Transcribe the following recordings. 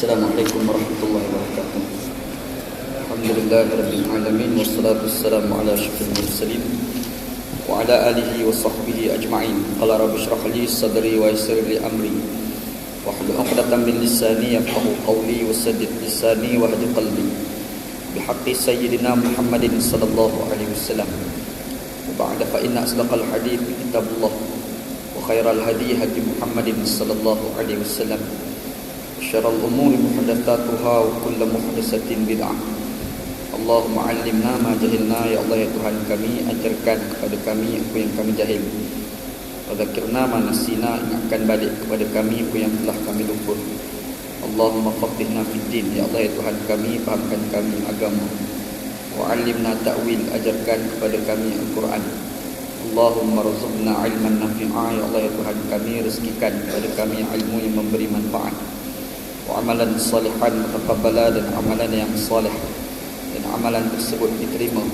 Assalamualaikum warahmatullahi wabarakatuh. Alhamdulillahirabbil alamin wassalatu wassalamu ala asyrafil mursalin wa ala alihi wa sahbihi ajma'in. Qala rabbi shrah li sadri wa yassir li amri wahlul 'uqdatam min lisani yafqahu qawli wasaddid lisani wahdi qalbi bihaqqi sayyidina Muhammadin sallallahu alaihi wasallam. Wa ba'da fa inna asdaqal hadits kitabullah wa khairal hadi hadi Muhammadin sallallahu alaihi wasallam. Syarrul umuri muhdatsatuha wa kullu muhdatsatin bid'ah. Allahumma 'allimna ma jahilna, ya Allah ya Tuhan kami, ajarkan kepada kami apa yang kami jahil. Wa dzakirna ma nasina, ingatkan balik kepada kami apa yang telah kami lupa. Allahumma faqihna fid din, ya Allah ya Tuhan kami, fahamkan kami agama. Wa 'allimna ta'wil, ajarkan kepada kami Al-Quran. Allahumma rzuqna 'ilman nafi'a, ya Allah ya Tuhan kami, rezekikan kepada kami ilmu yang memberi manfaat. Wa amalan salihan mutaqabbala, dan amalan yang salih dan amalan tersebut diterima.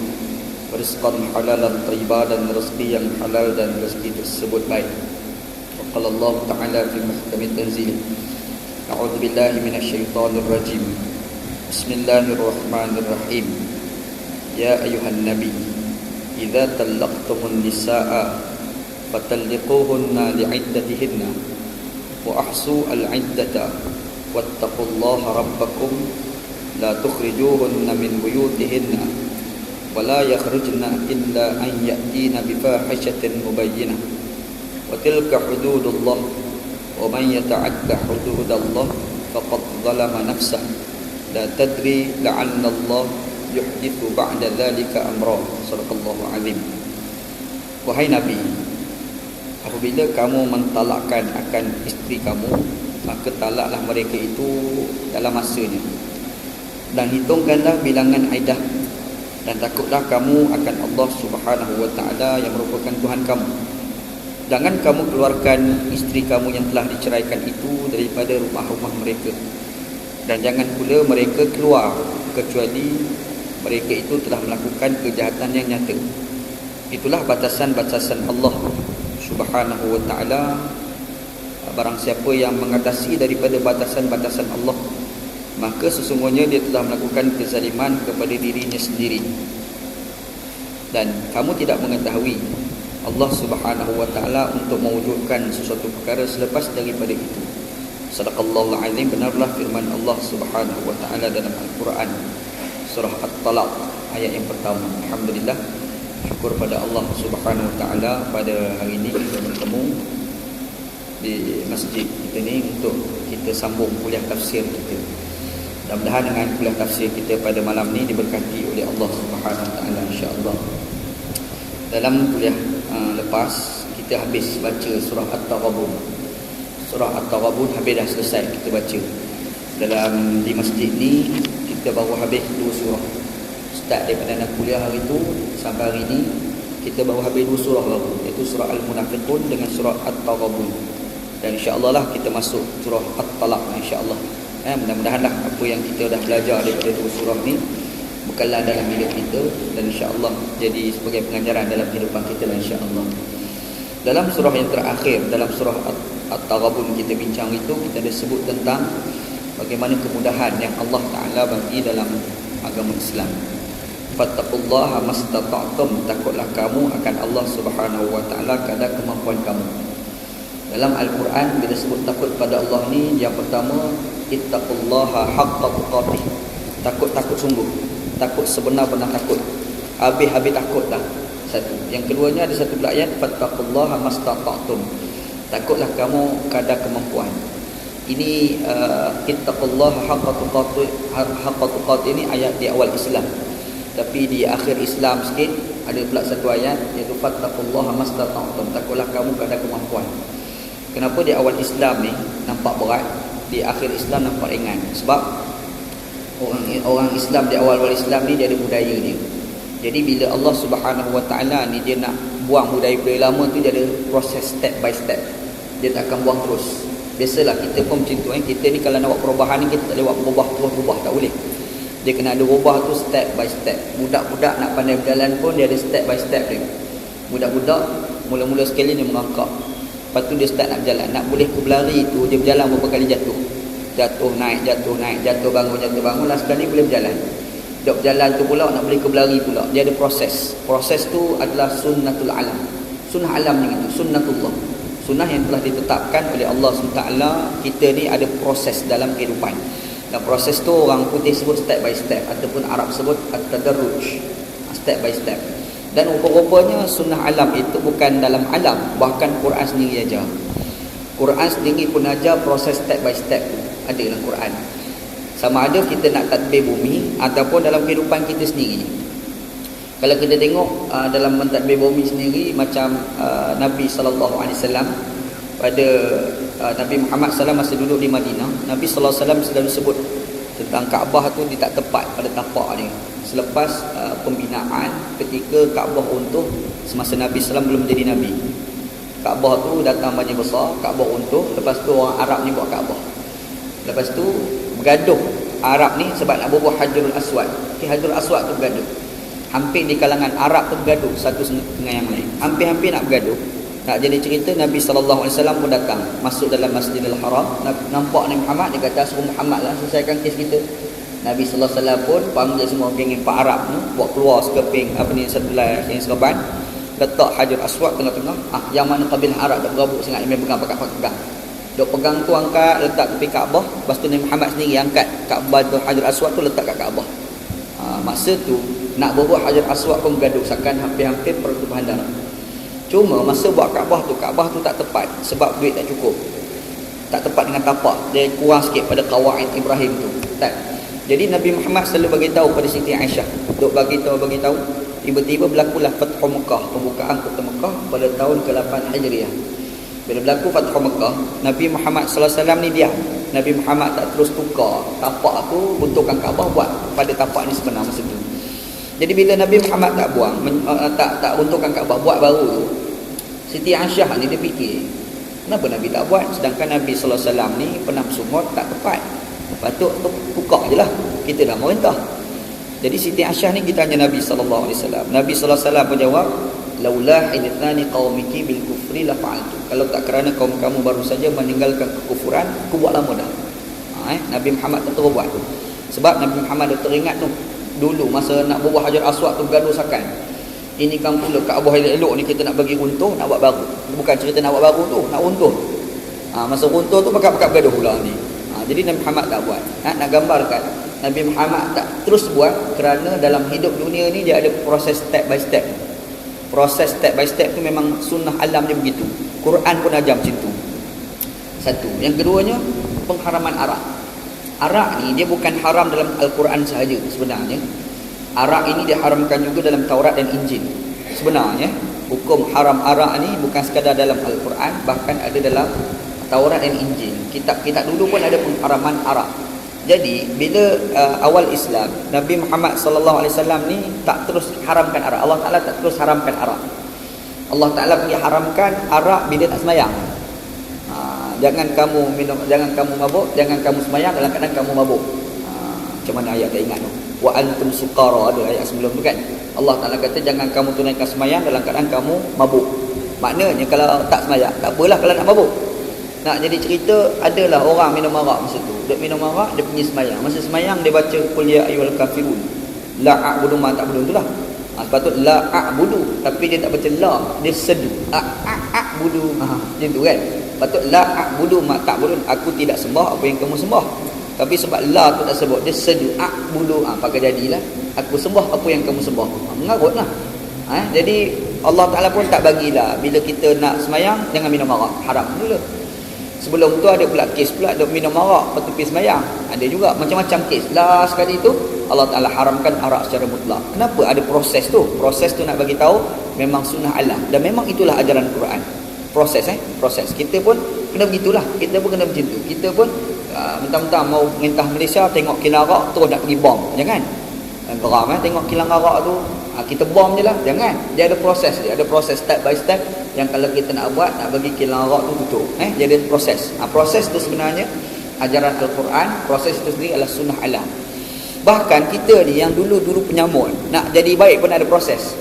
Rizqan halalan thayyibah, dan rezeki yang halal dan rezeki tersebut baik. Wa qala Allah Ta'ala fi muhkamit tanzil. A'udzu billahi minasyaitonir rajim. Bismillahirrahmanirrahim. Ya ayuhan nabi, idza talaqtumun nisaa fatalliquhunna li'iddatihinna wa ahsu al-'iddata wattaqullaha rabbakum la tukhrijuhunna min buyutihinna wa la yakhrujna illa an ya'tina bi fahishatin mubayyinah wa tilka hududullah wa man yata'adda hududallah faqad zalama nafsah la tadri la'anna Allah yuhdithu ba'da dhalika amra. Sadaqallahu azim. Wahai Nabi, apabila kamu mentalakkan akan isteri kamu, maka talaklah mereka itu dalam masanya, dan hitungkanlah bilangan iddah, dan takutlah kamu akan Allah Subhanahu wa taala yang merupakan Tuhan kamu. Jangan kamu keluarkan isteri kamu yang telah diceraikan itu daripada rumah-rumah mereka, dan jangan pula mereka keluar kecuali mereka itu telah melakukan kejahatan yang nyata. Itulah batasan-batasan Allah Subhanahu wa taala. Barang siapa yang mengatasi daripada batasan-batasan Allah, maka sesungguhnya dia telah melakukan kezaliman kepada dirinya sendiri. Dan kamu tidak mengetahui Allah Subhanahu wa taala untuk mewujudkan sesuatu perkara selepas daripada itu. Sadaqallahul azim. Benarlah firman Allah Subhanahu wa taala dalam Al-Quran, surah At-Talaq ayat yang pertama. Alhamdulillah, syukur pada Allah Subhanahu wa taala, pada hari ini kita bertemu di masjid kita ni untuk kita sambung kuliah tafsir kita. Mudah-mudahan dengan kuliah tafsir kita pada malam ni diberkati oleh Allah Subhanahu wa taala, insya-Allah. Dalam kuliah lepas kita habis baca surah At-Taghabun. Surah At-Taghabun habis dah selesai kita baca. Di masjid ni kita baru habis 2 surah. Start daripada nak kuliah hari tu sampai hari ni kita baru habis 2 surah baru, iaitu surah Al-Munafiqun dengan surah At-Taghabun. Dan insya-Allah lah kita masuk surah At-Talaq, insya-Allah. Mudah-mudahanlah apa yang kita dah belajar daripada 2 surah ni bekalan dalam hidup kita, dan insya-Allah jadi sebagai pengajaran dalam kehidupan kita, insya-Allah. Dalam surah yang terakhir, dalam surah At-Taghabun kita bincang itu, kita ada sebut tentang bagaimana kemudahan yang Allah Ta'ala bagi dalam agama Islam. Fattaqullaha mastata'tum, takutlah kamu akan Allah Subhanahu wa taala kadar kemampuan kamu. Dalam Al-Quran bila sebut takut pada Allah ni, yang pertama ittaqullaha haqqa tuqatih, takut sungguh, takut sebenar-benar takut, habis-habis takutlah. Satu. Yang keduanya ada satu pula ayat, fattaqullaha mastata'tum, takutlah kamu kadar kemampuan. Ini ittaqullaha haqqa tuqatih ini ayat di awal Islam. Tapi di akhir Islam sikit ada pula satu ayat, iaitu fattaqullaha mastata'tum, takutlah kamu kadar kemampuan. Kenapa di awal Islam ni nampak berat, di akhir Islam nampak ringan? Sebab orang Islam di awal-awal Islam ni dia ada budaya dia. Jadi bila Allah Subhanahu wa taala ni dia nak buang budaya-budaya lama tu, dia ada proses step by step. Dia tak akan buang terus. Biasalah kita pun macam tu, kita ni kalau nak buat perubahan ni, kita tak boleh buat berubah, tak boleh. Dia kena ada ubah tu step by step. Budak-budak nak pandai berjalan pun dia ada step by step dia. Budak-budak mula-mula sekali dia merangkak, lepas tu dia start nak berjalan. Nak boleh berlari tu dia berjalan beberapa kali jatuh. jatuh naik, jatuh bangun, last kali boleh berjalan. Dok jalan tu pula nak boleh ke berlari pula. Dia ada proses. Proses tu adalah sunnatul alam. Sunnah alam yang itu, sunnatullah. Sunnah yang telah ditetapkan oleh Allah SWT. Kita ni ada proses dalam kehidupan. Dan proses tu orang putih sebut step by step, ataupun Arab sebut at-tadarruj, step by step. Dan rupa-rupanya sunnah alam itu bukan dalam alam, bahkan Quran sendiri aja. Quran sendiri pun aja proses step by step tu ada dalam Quran. Sama ada kita nak tadbir bumi ataupun dalam kehidupan kita sendiri. Kalau kita tengok dalam mentadbir bumi sendiri, macam Nabi SAW pada Nabi Muhammad SAW masa duduk di Madinah, Nabi SAW selalu sebut tentang Kaabah tu dia tak tepat pada tapak dia. Selepas pembinaan ketika Kaabah runtuh semasa Nabi SAW belum menjadi Nabi, Kaabah tu datang banjir besar, Kaabah runtuh. Lepas tu orang Arab ni buat Kaabah. Lepas tu bergaduh Arab ni sebab nak bubuh Hajarul Aswad. Hajarul Aswad tu bergaduh. Hampir di kalangan Arab tu bergaduh satu dengan yang lain. Hampir-hampir nak bergaduh. Nak jadi cerita, Nabi SAW pun datang masuk dalam Masjidil Haram. Nampak Nabi Muhammad, dia kata suruh Muhammad lah selesaikan kes kita. Nabi SAW pun panggil semua geng Pak Arab ni, buat keluar sekeping sebelah yang serban, letak Hajar Aswad tengah-tengah. Yang mana kabilah Arab tak berabuk sangat, yang pegang pegang. Dok pegang tu angkat letak tepi Kaabah. Lepas tu Nabi Muhammad sendiri angkat Kaabah tu, Hajar Aswad tu letak kat Kaabah. Masa tu nak buat Hajar Aswad pun bergaduh, seakan hampir-hampir pertumpahan darah. Cuma masa buat Kaabah tu tak tepat sebab duit tak cukup. Tak tepat dengan tapak. Dia kurang sikit pada qawaid Ibrahim tu. Tak. Jadi Nabi Muhammad selalu bagi tahu pada Siti Aisyah. Dok bagi tahu. Tiba-tiba berlakulah Fathu Mekah, pembukaan kota Mekah pada tahun ke-8 Hijriah. Bila berlaku Fathu Mekah, Nabi Muhammad SAW ni diam. Nabi Muhammad tak terus tukar tapak tu, bentukan Kaabah buat pada tapak ni sebenar masa tu. Jadi bila Nabi Muhammad tak buang, tak runtuhkan Kaabah, buat baru tu, Siti Aisyah ni dia fikir, kenapa Nabi tak buat? Sedangkan Nabi SAW ni penafsu maut tak tepat. Patut tukar je lah, kita dah merintah. Jadi Siti Aisyah ni kita tanya Nabi SAW. Nabi SAW pun jawab, laula hidthani qaumiki bil kufri la fa'altu. Kalau tak kerana kaum kamu baru saja meninggalkan kekufuran, aku buat lama dah. Nabi Muhammad tak terus buat. Sebab Nabi Muhammad dah teringat tu dulu masa nak bubuh Hajar Aswad tu bergaduh sakan. Ini kan pula Kaabah elok ni kita nak bagi runtuh, nak buat baru. Bukan cerita nak buat baru tu, nak runtuh. Masa runtuh tu pakat-pakat bergaduh pula ni. Jadi Nabi Muhammad tak buat. Nak gambarkan Nabi Muhammad tak terus buat kerana dalam hidup dunia ni dia ada proses step by step. Proses step by step tu memang sunnah alam dia begitu. Quran pun ajar macam tu. Satu. Yang keduanya, pengharaman arak. Arak ni dia bukan haram dalam Al-Quran sahaja sebenarnya. Arak ini diharamkan juga dalam Taurat dan Injil. Sebenarnya hukum haram arak ni bukan sekadar dalam Al-Quran, bahkan ada dalam Taurat dan Injil. Kitab-kitab dulu pun ada pengharaman arak. Jadi bila awal Islam, Nabi Muhammad SAW ni tak terus haramkan arak. Allah Ta'ala tak terus haramkan arak. Allah Ta'ala pergi haramkan arak bila tak semayang. Jangan kamu minum, jangan kamu mabuk, jangan kamu semayang dalam keadaan kamu mabuk. Macam mana ayat tak ingat tu? Wa antum sukara, ada ayat sebelum tu kan. Allah Ta'ala kata jangan kamu tunaikan semayang dalam keadaan kamu mabuk. Maknanya kalau tak semayang, tak apalah kalau nak mabuk. Nak jadi cerita, adalah orang minum arak masa tu. Dia minum arak, dia pergi semayang. Masa semayang dia baca qul ya ayyuhal kafirun. La a'budu ma ta'budun, itulah. Sepatut la a'budu, tapi dia tak baca la, dia sedu. A'budu. Macam tu kan. Patut la a'budu ma ta'budun, aku tidak sembah apa yang kamu sembah. Tapi sebab la tu tak sebut, dia sedu a'budu. Pakai jadilah aku sembah apa yang kamu sembah. Mengarutlah. Jadi Allah Ta'ala pun tak bagilah bila kita nak semayang jangan minum arak, haram dulu. Sebelum tu ada pula kes pula dok minum arak lepas tu pergi semayang. Ada juga macam-macam kes. Last sekali tu Allah Ta'ala haramkan arak secara mutlak. Kenapa? Ada proses tu. Proses tu nak bagi tahu memang sunnah alam dan memang itulah ajaran Quran. Proses proses. Kita pun kena begitulah. Kita pun kena macam tu. Kita pun mentang-mentang mau ngintah Malaysia tengok kilang arak terus nak pergi bom. Jangan. Geram tengok kilang arak tu kita bom je lah. Jangan. Dia ada proses dia. Ada proses step by step yang kalau kita nak buat, nak bagi kilang arak tu tutup. Dia ada proses. Proses tu sebenarnya ajaran Al-Quran. Proses itu sendiri adalah sunnah alam. Bahkan kita ni yang dulu-dulu penyamul, nak jadi baik pun ada proses.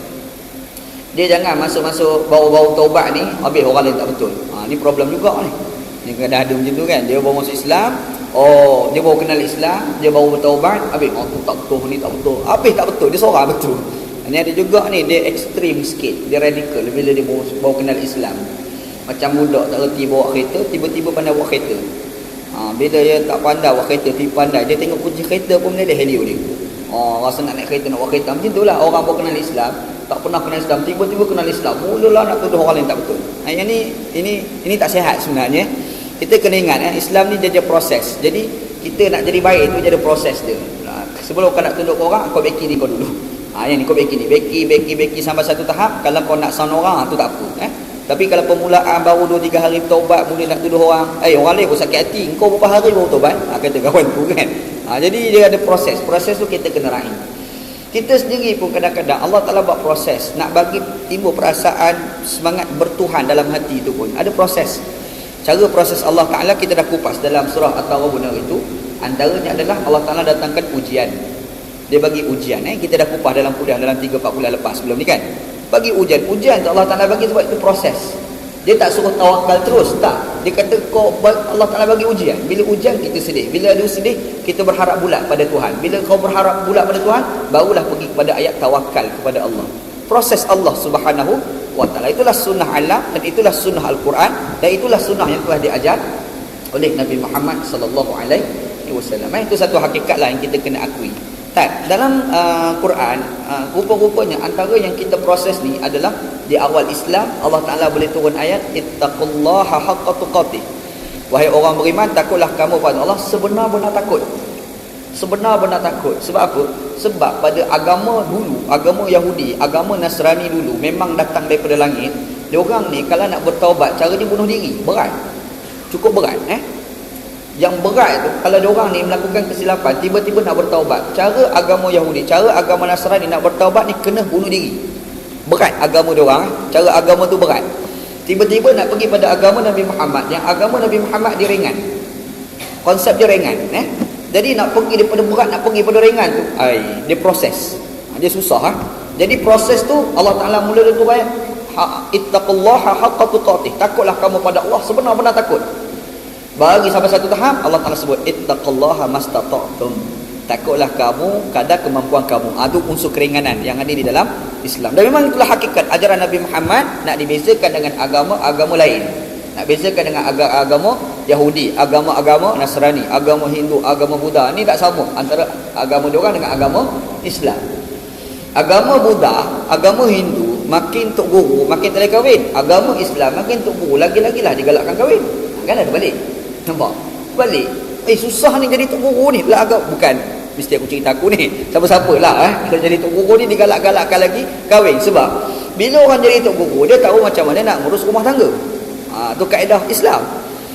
Dia jangan masuk-masuk bau-bau taubat ni habis orang lain tak betul. Ni problem juga ni. Ni kadang ada macam tu kan. Dia baru masuk Islam, Oh, dia baru kenal Islam, dia baru bertaubat, habis tu tak betul, ni tak betul. Habis tak betul, dia seorang betul. Ini ada juga ni, dia ekstrim sikit, dia radikal bila dia baru kenal Islam. Macam budak tak reti bawa kereta, tiba-tiba pandai bawa kereta. Bila dia tak pandai bawa kereta, tiba pandai, dia tengok kunci kereta pun dia helio dia. Rasa nak naik kereta, nak bawa kereta. Macam itulah orang baru kenal Islam, tak pernah kenal Islam, tiba-tiba kenal Islam, mulalah nak tuduh orang lain tak betul. Yang ini tak sihat sebenarnya. Kita kena ingat Islam ni dia proses. Jadi kita nak jadi baik tu jadi proses dia. Sebelum kau nak tunduk orang, kau beki ni kau dulu. Yang ni kau beki ni, beki sampai satu tahap. Kalau kau nak sound orang, tu tak apa. Tapi kalau permulaan baru 2-3 hari taubat, mula nak tuduh orang, orang lain pun sakit hati, kau berapa hari baru taubat? Kata kawan tu kan. Jadi dia ada proses. Proses tu kita kena raih. Kita sendiri pun kadang-kadang Allah Ta'ala buat proses nak bagi timbul perasaan semangat bertuhan dalam hati tu pun ada proses. Cara proses Allah Ta'ala kita dah kupas dalam surah At-Taghabun itu. Antaranya adalah Allah Ta'ala datangkan ujian. Dia bagi ujian. Kita dah kupas dalam kuliah dalam 3-4 bulan lepas sebelum ni kan. Bagi ujian. Ujian tu Allah Ta'ala bagi sebab itu proses. Dia tak suruh tawakal terus. Tak. Dia kata Allah Ta'ala bagi ujian. Bila ujian kita sedih. Bila ada sedih kita berharap bulat pada Tuhan. Bila kau berharap bulat pada Tuhan, barulah pergi kepada ayat tawakal kepada Allah. Proses Allah Subhanahu wa ta'ala. Itulah sunnah alam dan itulah sunnah Al-Quran dan itulah sunnah yang telah diajar oleh Nabi Muhammad sallallahu alaihi wasallam. Itu satu hakikat lah yang kita kena akui. Dalam Quran rupa-rupanya antara yang kita proses ni adalah di awal Islam Allah Ta'ala boleh turun ayat ittaqullaha haqqa tuqatih. Wahai orang beriman, takutlah kamu pada Allah sebenar-benar takut. Sebenar-benar takut. Sebab apa? Sebab pada agama dulu, agama Yahudi, agama Nasrani dulu memang datang daripada langit. Diorang ni kalau nak bertaubat, cara dia bunuh diri. Berat. Cukup berat. Yang berat tu, kalau diorang ni melakukan kesilapan, tiba-tiba nak bertaubat. Cara agama Yahudi, cara agama Nasrani nak bertaubat ni kena bunuh diri. Berat agama diorang. Cara agama tu berat. Tiba-tiba nak pergi pada agama Nabi Muhammad. Yang agama Nabi Muhammad dia ringan. Konsep dia ringan. Jadi nak pergi daripada berat nak pergi pada ringan tu, dia proses. Dia susah. Jadi proses tu Allah Ta'ala mula dia tu ayat ittaqullaha haqqa tuqatih. Takutlah kamu pada Allah sebenar-benar takut. Bagi sampai satu tahap Allah Ta'ala sebut ittaqullaha mastata'tum. Takutlah kamu kadar kemampuan kamu. Itu unsur keringanan yang ada di dalam Islam. Dan memang itulah hakikat ajaran Nabi Muhammad. Nak dibezakan dengan agama-agama lain, nak bezakan dengan agama Yahudi, agama-agama Nasrani, agama Hindu, agama Buddha. Ni tak sama antara agama diorang dengan agama Islam. Agama Buddha, agama Hindu makin tok guru makin tak boleh kahwin. Agama Islam makin tok guru lagi-lagilah digalakkan kahwin. Kan ada balik. Nampak? Balik. Susah ni jadi tok guru ni. Bukan mesti aku cerita aku ni. Siapa-siapa lah kalau jadi tok guru ni digalak-galakkan lagi kahwin. Sebab bila orang jadi tok guru, dia tahu macam mana nak ngurus rumah tangga. Itu kaedah Islam.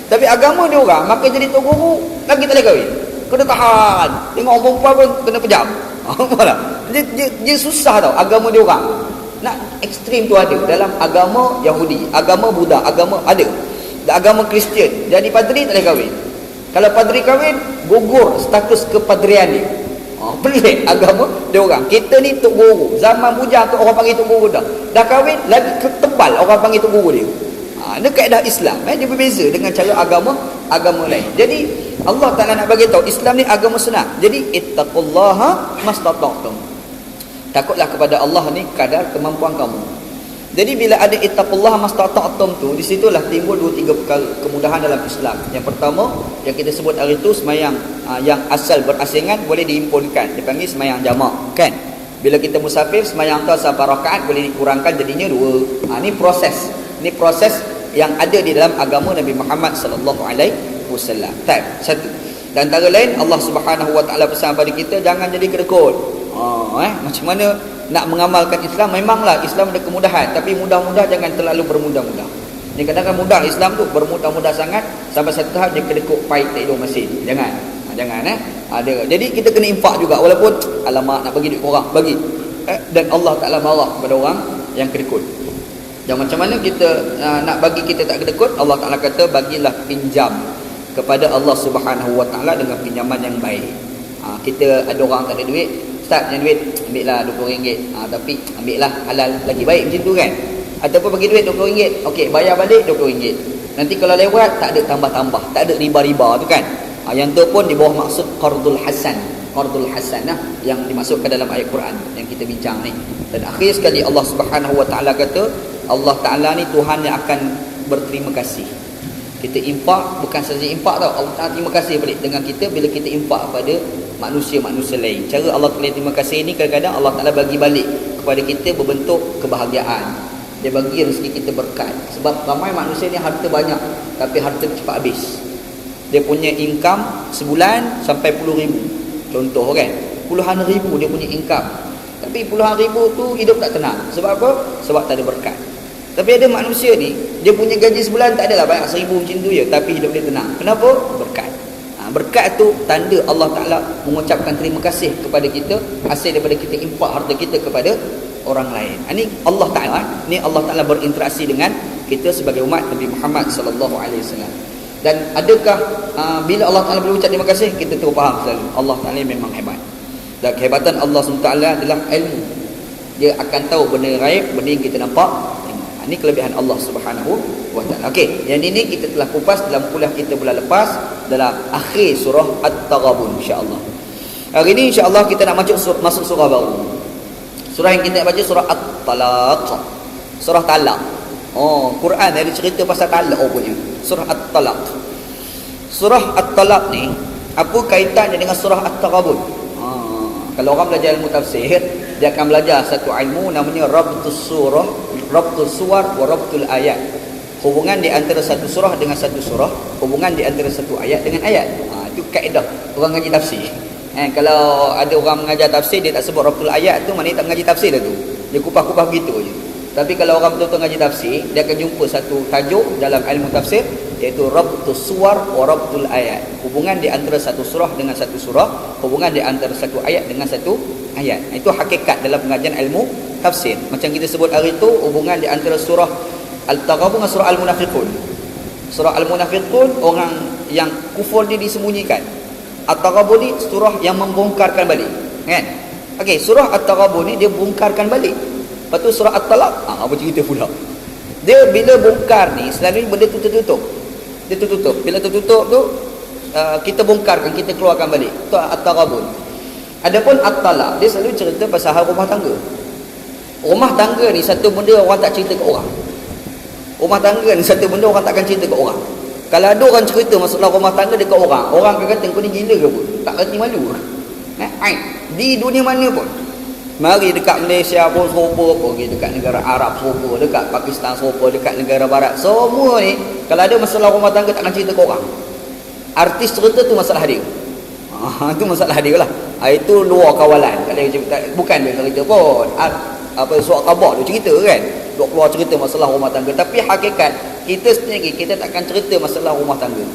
Tapi agama dia orang makin jadi tok guru lagi tak boleh kahwin. Kena tahan. Tengok orang perempuan pun kena pejam. Apalah. Dia susah tau agama dia orang. Nak ekstrim tu ada dalam agama Yahudi, agama Buddha, agama ada. Agama Kristian jadi padri tak boleh kahwin. Kalau padri kahwin, gugur status kepadrian dia. Pelik agama dia orang. Kita ni tok guru. Zaman bujang tu orang panggil tok guru dah. Dah kahwin lagi ketebal orang panggil tok guru dia. Ini kaedah Islam. Dia berbeza dengan cara agama lain. Jadi Allah Ta'ala nak bagi tahu Islam ni agama senang. Jadi ittaqullaha mastata'tum. Takutlah kepada Allah ni kadar kemampuan kamu. Jadi bila ada ittaqullaha mastata'tum tu, di situlah timbul 2-3 perkara kemudahan dalam Islam. Yang pertama yang kita sebut hari tu semayang yang asal berasingan boleh diimpunkan, dipanggil semayang jamak kan. Bila kita musafir semayang tu asal rakaat boleh dikurangkan jadinya 2. Ni proses. Ini proses yang ada di dalam agama Nabi Muhammad sallallahu alaihi wasallam. Satu. Dan antara lain Allah Subhanahu wa taala pesan pada kita jangan jadi kedekut. Macam mana nak mengamalkan Islam? Memanglah Islam ada kemudahan, tapi mudah-mudah jangan terlalu bermudah-mudah. Ni kadang-kadang mudah Islam tu bermudah-mudah sangat sampai satu tahap dia kedekut pahit tak hidup mesin. Jangan. Ada. Jadi kita kena infak juga walaupun alamak nak bagi duit orang, bagi. Dan Allah Taala marah kepada orang yang kedekut. Dan macam mana kita nak bagi kita tak kedekut? Allah Ta'ala kata bagilah pinjam kepada Allah Subhanahu Wa Ta'ala dengan pinjaman yang baik. Kita ada orang tak ada duit, Ustaz punya duit, ambil lah RM20. Tapi ambil lah halal lagi baik macam tu kan. Ataupun bagi duit RM20, okey bayar balik RM20. Nanti kalau lewat tak ada tambah-tambah, tak ada riba-riba tu kan. Yang tu pun di bawah maksud qardul hasan. Qardul hasanah yang dimasukkan dalam ayat Quran yang kita bincang ni. Dan akhir sekali Allah Subhanahu wa taala kata, Allah Taala ni Tuhan yang akan berterima kasih. Kita infak bukan saja infak tau, Allah Taala terima kasih balik dengan kita bila kita infak pada manusia-manusia lain. Cara Allah Taala terima kasih ni kadang-kadang Allah Taala bagi balik kepada kita berbentuk kebahagiaan. Dia bagi rezeki kita berkat. Sebab ramai manusia ni harta banyak tapi harta cepat habis. Dia punya income sebulan sampai puluh ribu. Contoh kan, puluhan ribu dia punya income. Tapi puluhan ribu tu hidup tak tenang. Sebab apa? Sebab tak ada berkat. Tapi ada manusia ni, dia punya gaji sebulan tak adalah banyak 1000 macam tu je, tapi hidup dia tenang. Kenapa? Berkat. Berkat tu tanda Allah Ta'ala mengucapkan terima kasih kepada kita hasil daripada kita infak harta kita kepada orang lain. Ini Allah Ta'ala, ni Allah Ta'ala berinteraksi dengan kita sebagai umat Nabi Muhammad sallallahu alaihi wasallam. Dan adakah bila Allah Ta'ala boleh ucap terima kasih, kita terus faham selalu Allah Ta'ala memang hebat. Dan kehebatan Allah SWT adalah ilmu. Dia akan tahu benda raib, benda yang kita nampak. Ini kelebihan Allah Subhanahu wa taala. Okey, yang ini kita telah kupas dalam kuliah kita bulan lepas dalam akhir surah At-Taghabun insya-Allah. Hari ini insya-Allah kita nak masuk surah baru. Surah yang kita nak baca surah At-Talaq. Surah talak. Quran ada cerita pasal talak punya. Surah At-Talaq. Surah At-Talaq ni apa kaitannya dengan surah At-Taghabun? Kalau orang belajar ilmu tafsir, dia akan belajar satu ilmu namanya Rabtus Surah, Rabtus Suwar wa Rabtul Ayat. Hubungan di antara satu surah dengan satu surah, hubungan di antara satu ayat dengan ayat. Itu kaedah orang ngaji tafsir. Kalau ada orang mengajar tafsir dia tak sebut Rabtul Ayat tu, maknanya tak mengaji tafsir dah tu. Dia kupas-kupas begitu je. Tapi kalau orang betul-betul ngaji tafsir, dia akan jumpa satu tajuk dalam ilmu tafsir iaitu Rabtus Suwar wa Rabtul Ayat. Hubungan di antara satu surah dengan satu surah, hubungan di antara satu ayat dengan satu ayat. Itu hakikat dalam pengajian ilmu tafsir. Macam kita sebut hari itu, hubungan di antara surah Al-Taghabun dengan surah Al-Munafiqun. Surah Al-Munafiqun orang yang kufur ni disembunyikan. At-Taghabun ni surah yang membongkarkan balik, kan? Okey, surah At-Taghabun ni dia bongkarkan balik. Lepas tu surah At-Talaq, apa cerita pula? Dia bila bongkar ni selalu benda tu tertutup. Dia tertutup. Bila tertutup tu kita bongkarkan, kita keluarkan balik. Tu At-Taghabun. Adapun At-Talaq, dia selalu cerita pasal hal rumah tangga. Rumah tangga ni satu benda orang tak cerita ke orang. Rumah tangga ni satu benda orang takkan cerita ke orang. Kalau ada orang cerita masalah rumah tangga dekat orang, orang akan kata kau ni gila ke apa? Tak reti malu. Di dunia mana pun. Mari dekat Malaysia pun serupa, pergi dekat negara Arab serupa, dekat Pakistan serupa, dekat negara Barat. Semua ni kalau ada masalah rumah tangga takkan cerita ke orang. Artis cerita tu masalah dia. Itu masalah dia lah. Itu luar kawalan. Bukan dia cerita pun. Apa surat khabar tu cerita kan. Duk keluar cerita masalah rumah tangga. Tapi hakikat kita sendiri kita takkan cerita masalah rumah tangga.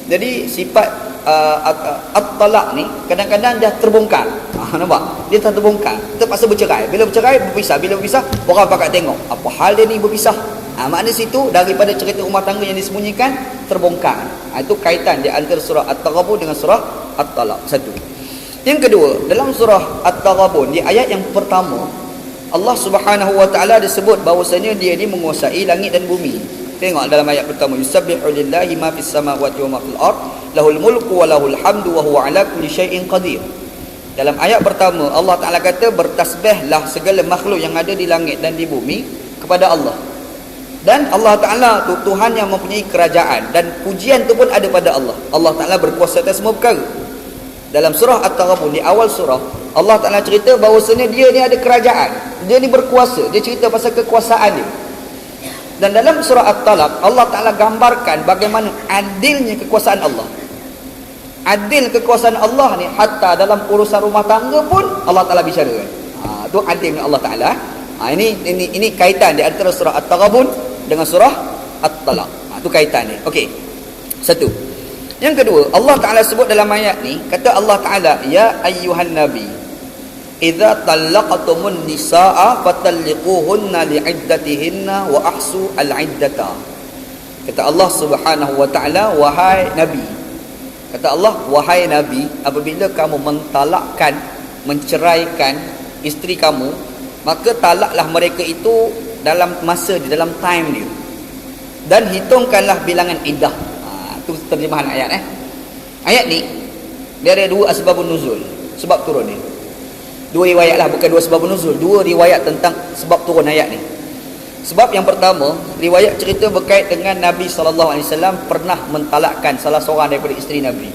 Jadi sifat At-Talaq ni kadang-kadang dia terbongkar. Nampak? Dia tak terbongkar. Terpaksa bercerai. Bila bercerai berpisah. Bila berpisah orang pakat tengok apa hal dia ni berpisah. Makna situ daripada cerita rumah tangga yang disembunyikan terbongkar. Itu kaitan di antara surah At-Taghabun dengan surah At-Talaq. Satu. Yang kedua, dalam surah At-Taghabun di ayat yang pertama Allah Subhanahu wa taala disebut bahawasanya dia ni menguasai langit dan bumi. Tengok dalam ayat pertama, yusabbihu lillahi ma fis samawati wa ma fil ard, lahul mulku wa lahul hamdu wa huwa ala kulli syai'in qadir. Dalam ayat pertama Allah Taala kata bertasbihlah segala makhluk yang ada di langit dan di bumi kepada Allah. Dan Allah Taala tu Tuhan yang mempunyai kerajaan dan pujian tu pun ada pada Allah. Allah Taala berkuasa atas semua perkara. Dalam surah At-Taghabun di awal surah Allah Taala cerita bahawasanya dia ni ada kerajaan. Dia ni berkuasa. Dia cerita pasal kekuasaan dia. Dan dalam surah At-Talaq Allah Ta'ala gambarkan bagaimana adilnya kekuasaan Allah. Adil kekuasaan Allah ni hatta dalam urusan rumah tangga pun Allah Ta'ala bicara. Itu adilnya Allah Ta'ala. Ini kaitan di antara surah At-Taghabun dengan surah At-Talaq. Itu kaitan dia. Okey. Satu. Yang kedua, Allah Ta'ala sebut dalam ayat ni, kata Allah Ta'ala, ya ayyuhan nabi, idza talaqtumun nisaa fatalliquhunna li'iddatihinna wa ahsu al-iddata. Kata Allah Subhanahu wa taala, wahai nabi. Kata Allah, wahai nabi, apabila kamu mentalakkan, menceraikan isteri kamu, maka talaklah mereka itu dalam masa dia, dalam time dia. Dan hitungkanlah bilangan iddah. Itu terjemahan ayat Ayat ni dia ada dua asbabun nuzul, sebab turun ni. Dua riwayat lah, bukan dua sebabun nuzul, dua riwayat tentang sebab turun ayat ni. Sebab yang pertama, riwayat cerita berkait dengan Nabi SAW pernah mentalakkan salah seorang daripada isteri Nabi.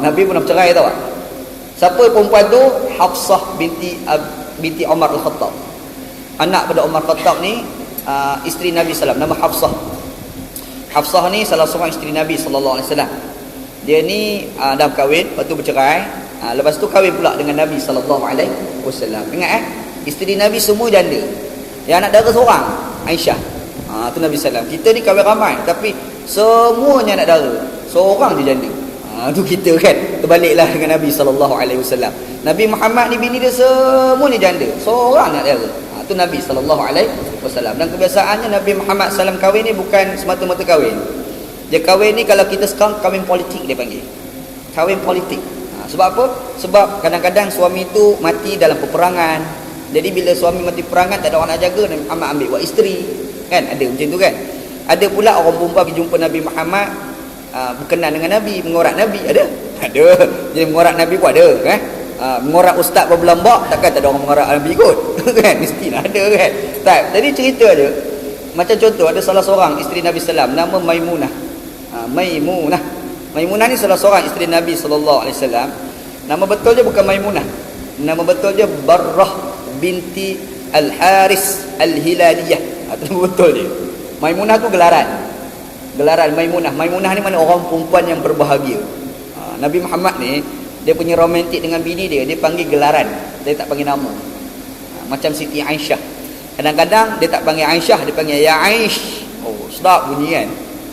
Nabi pernah bercerai, tahu tak? Siapa perempuan tu? Hafsah binti Umar Al-Khattab. Anak pada Umar Khattab ni, isteri Nabi SAW, nama Hafsah. Hafsah ni salah seorang isteri Nabi SAW. Dia ni dah kahwin, lepas tu bercerai, lepas tu kahwin pula dengan Nabi SAW. Ingat isteri Nabi semua janda. Yang anak dara seorang, Aisyah. Tu Nabi SAW. Kita ni kahwin ramai, tapi semuanya anak dara, seorang je janda. Tu kita kan, terbaliklah dengan Nabi SAW. Nabi Muhammad ni bini dia semuanya janda, seorang anak dara. Tu Nabi SAW. Dan kebiasaannya Nabi Muhammad SAW kahwin ni bukan semata-mata kahwin. Dia kahwin ni, kalau kita sekarang kahwin politik dia panggil. Kahwin politik. Sebab apa? Sebab kadang-kadang suami tu mati dalam peperangan. Jadi bila suami mati peperangan, tak ada orang nak jaga, Nabi Muhammad ambil buat isteri. Kan? Ada macam tu kan? Ada pula orang perempuan pergi jumpa Nabi Muhammad, berkenan dengan Nabi, mengorak Nabi. Ada. Jadi mengorak Nabi pun ada kan? Mengorak ustaz berbelambak, takkan tak ada orang mengorak Nabi kot. Kan? Mestilah ada kan? Tak. Jadi cerita dia, macam contoh, ada salah seorang isteri Nabi SAW, nama Maimunah. Maimunah ni salah seorang isteri Nabi SAW. Nama betul dia bukan Maimunah. Nama betul dia Barrah binti Al-Haris Al-Hilaliyah. Itu nama betul dia. Maimunah tu gelaran Maimunah. Maimunah ni mana orang perempuan yang berbahagia. Nabi Muhammad ni, dia punya romantik dengan bini dia, dia panggil gelaran, dia tak panggil nama. Macam Siti Aisyah, kadang-kadang dia tak panggil Aisyah, dia panggil Ya Aish. Sedap bunyi kan.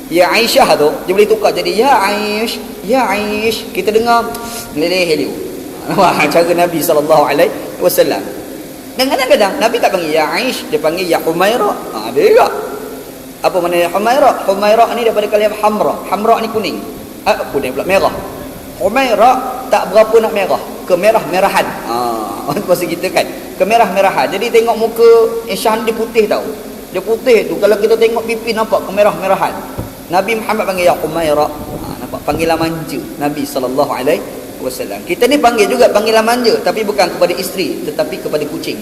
Ya Aisyah tu dia boleh tukar jadi Ya Aish, Ya Aish. Kita dengar meleleh dia. Cara Nabi SAW. Dan kadang-kadang Nabi tak panggil Ya Aish, dia panggil Ya Humairah. Ada juga. Apa makna Ya Humairah? Humairah ni daripada kalimah hamra. Hamra ni kuning. Kuning pula, merah. Humairah tak berapa nak merah, kemerah-merahan. Bahasa kita kan, kemerah-merahan. Jadi tengok muka Aisyah dia putih tau. Dia putih tu, kalau kita tengok pipi nampak kemerah-merahan. Nabi Muhammad panggil Ya Humairah. Nampak panggilan manja Nabi SAW. Kita ni panggil juga panggilan manja, tapi bukan kepada isteri, tetapi kepada kucing.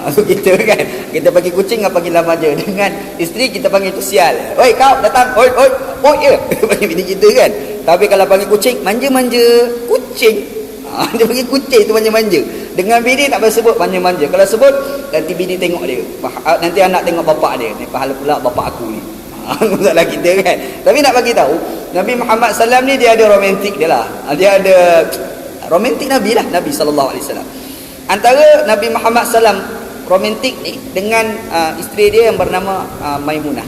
Kita kan, kita panggil kucing dengan panggilan manja. Dengan isteri kita panggil tu sial. Oi kau datang, oi ya. Panggil bini kita kan. Tapi kalau panggil kucing, manja-manja kucing. Dia panggil kucing tu manja-manja. Dengan bini tak boleh sebut manja-manja. Kalau sebut, nanti bini tengok dia. Nanti anak tengok bapak dia. Ni pahala pula bapak aku ni. Masalah kita kan. Tapi nak bagi tahu, Nabi Muhammad SAW ni dia ada romantik dia lah. Dia ada romantik Nabi lah, Nabi SAW. Antara Nabi Muhammad SAW romantik ni dengan isteri dia yang bernama Maimunah.